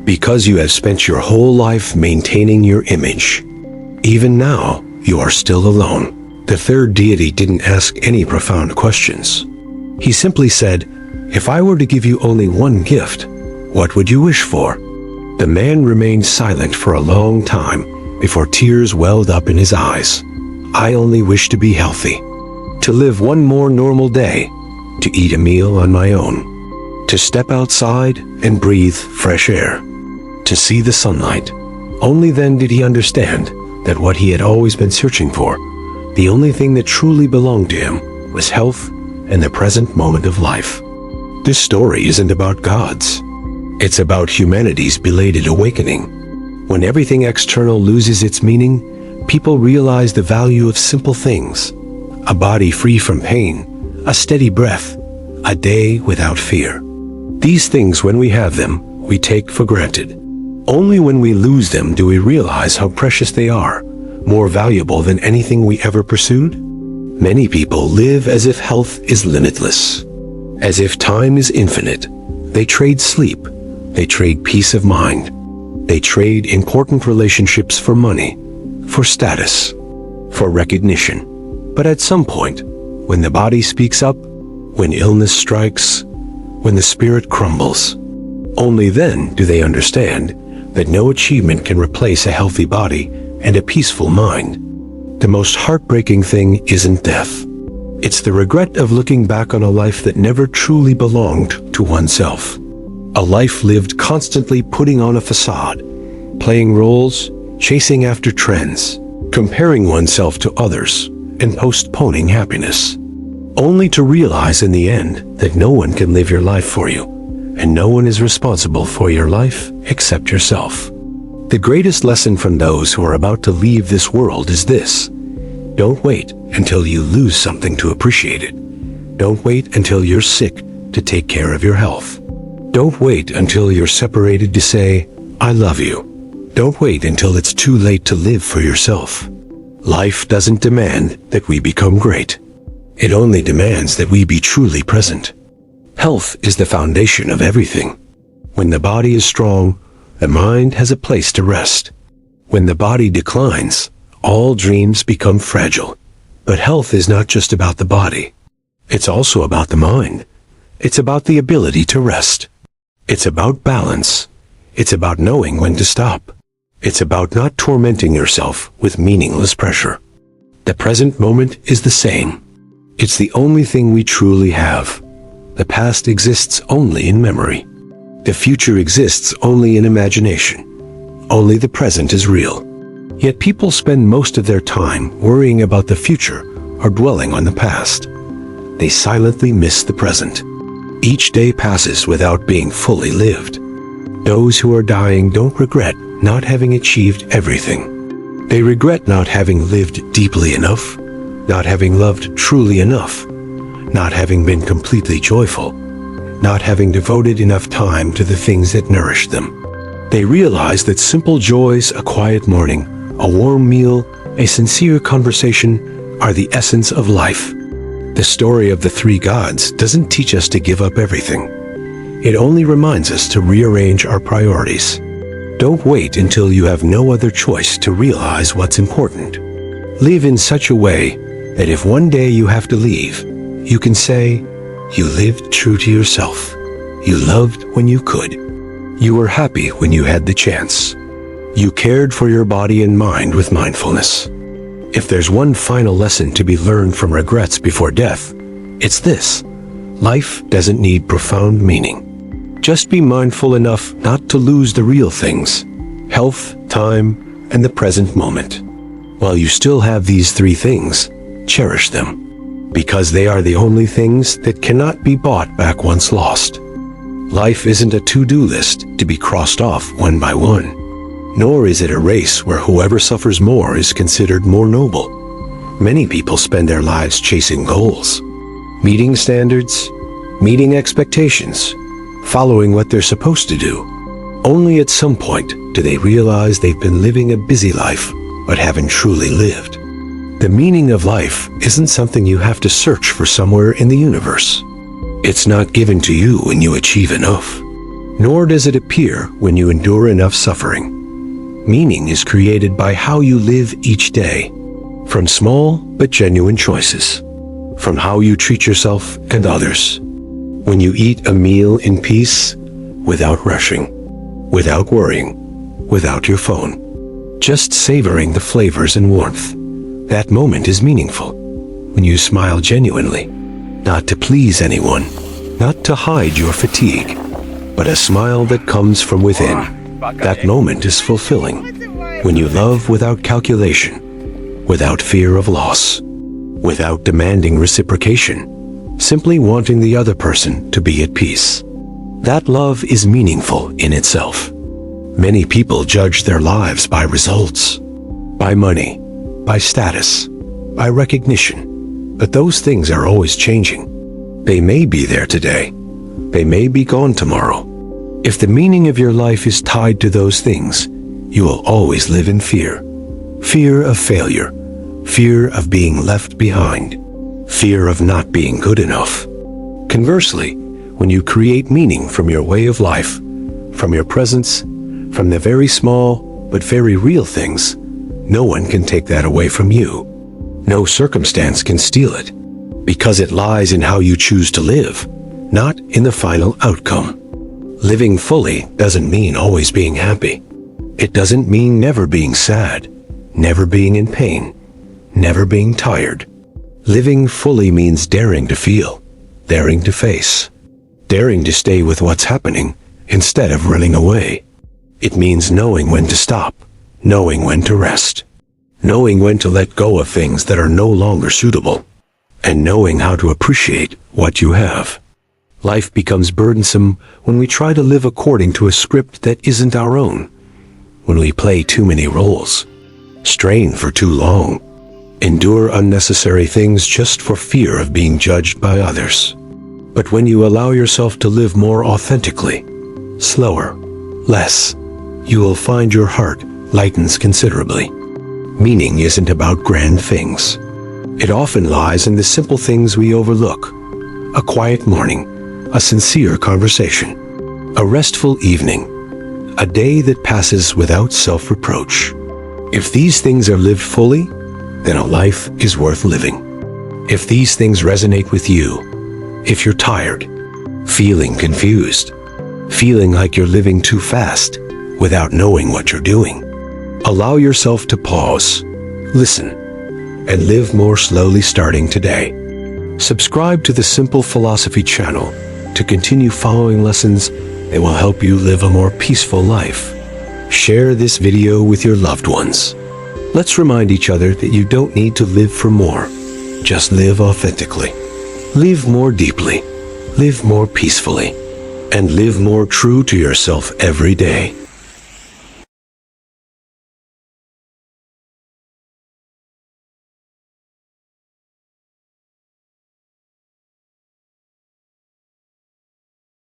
"Because you have spent your whole life maintaining your image. Even now, you are still alone." The third deity didn't ask any profound questions. He simply said, "If I were to give you only one gift, what would you wish for?" The man remained silent for a long time before tears welled up in his eyes. "I only wish to be healthy, to live one more normal day, to eat a meal on my own, to step outside and breathe fresh air, to see the sunlight." Only then did he understand that what he had always been searching for, the only thing that truly belonged to him, was health and the present moment of life. This story isn't about gods. It's about humanity's belated awakening. When everything external loses its meaning, people realize the value of simple things: a body free from pain, a steady breath, a day without fear. These things, when we have them, we take for granted. Only when we lose them do we realize how precious they are, more valuable than anything we ever pursued. Many people live as if health is limitless, as if time is infinite. They trade sleep. They trade peace of mind. They trade important relationships for money, for status, for recognition. But at some point, when the body speaks up, when illness strikes, when the spirit crumbles, only then do they understand that no achievement can replace a healthy body and a peaceful mind. The most heartbreaking thing isn't death. It's the regret of looking back on a life that never truly belonged to oneself. A life lived constantly putting on a facade, playing roles, chasing after trends, comparing oneself to others, and postponing happiness. Only to realize in the end that no one can live your life for you, and no one is responsible for your life except yourself. The greatest lesson from those who are about to leave this world is this: don't wait until you lose something to appreciate it. Don't wait until you're sick to take care of your health. Don't wait until you're separated to say, "I love you." Don't wait until it's too late to live for yourself. Life doesn't demand that we become great. It only demands that we be truly present. Health is the foundation of everything. When the body is strong, the mind has a place to rest. When the body declines, all dreams become fragile. But health is not just about the body. It's also about the mind. It's about the ability to rest. It's about balance. It's about knowing when to stop. It's about not tormenting yourself with meaningless pressure. The present moment is the same. It's the only thing we truly have. The past exists only in memory. The future exists only in imagination. Only the present is real. Yet people spend most of their time worrying about the future or dwelling on the past. They silently miss the present. Each day passes without being fully lived. Those who are dying don't regret not having achieved everything. They regret not having lived deeply enough, not having loved truly enough, not having been completely joyful, not having devoted enough time to the things that nourish them. They realize that simple joys, a quiet morning, a warm meal, a sincere conversation, are the essence of life. The story of the three gods doesn't teach us to give up everything. It only reminds us to rearrange our priorities. Don't wait until you have no other choice to realize what's important. Live in such a way that if one day you have to leave, you can say, you lived true to yourself. You loved when you could. You were happy when you had the chance. You cared for your body and mind with mindfulness. If there's one final lesson to be learned from regrets before death, it's this: life doesn't need profound meaning. Just be mindful enough not to lose the real things: health, time, and the present moment. While you still have these three things, cherish them, because they are the only things that cannot be bought back once lost. Life isn't a to-do list to be crossed off one by one, nor is it a race where whoever suffers more is considered more noble. Many people spend their lives chasing goals, meeting standards, meeting expectations, following what they're supposed to do. Only at some point do they realize they've been living a busy life but haven't truly lived. The meaning of life isn't something you have to search for somewhere in the universe. It's not given to you when you achieve enough, nor does it appear when you endure enough suffering. Meaning is created by how you live each day, from small but genuine choices, from how you treat yourself and others. When you eat a meal in peace, without rushing, without worrying, without your phone, just savoring the flavors and warmth, that moment is meaningful. When you smile genuinely, not to please anyone, not to hide your fatigue, but a smile that comes from within, that moment is fulfilling. When you love without calculation, without fear of loss, without demanding reciprocation, simply wanting the other person to be at peace, that love is meaningful in itself. Many people judge their lives by results, by money, by status, by recognition, but those things are always changing. They may be there today, they may be gone tomorrow. If the meaning of your life is tied to those things, you will always live in fear. Fear of failure, fear of being left behind, fear of not being good enough. Conversely, when you create meaning from your way of life, from your presence, from the very small but very real things, no one can take that away from you. No circumstance can steal it, because it lies in how you choose to live, not in the final outcome. Living fully doesn't mean always being happy. It doesn't mean never being sad, never being in pain, never being tired. Living fully means daring to feel, daring to face, daring to stay with what's happening instead of running away. It means knowing when to stop, knowing when to rest, knowing when to let go of things that are no longer suitable, and knowing how to appreciate what you have. Life becomes burdensome when we try to live according to a script that isn't our own, when we play too many roles, strain for too long, endure unnecessary things just for fear of being judged by others. But when you allow yourself to live more authentically, slower, less, you will find your heart lightens considerably. Meaning isn't about grand things. It often lies in the simple things we overlook: a quiet morning, a sincere conversation, a restful evening, a day that passes without self-reproach. If these things are lived fully, then a life is worth living. If these things resonate with you, if you're tired, feeling confused, feeling like you're living too fast without knowing what you're doing, allow yourself to pause, listen, and live more slowly starting today. Subscribe to the Simple Philosophy channel to continue following lessons that will help you live a more peaceful life. Share this video with your loved ones. Let's remind each other that you don't need to live for more. Just live authentically. Live more deeply. Live more peacefully. And live more true to yourself every day.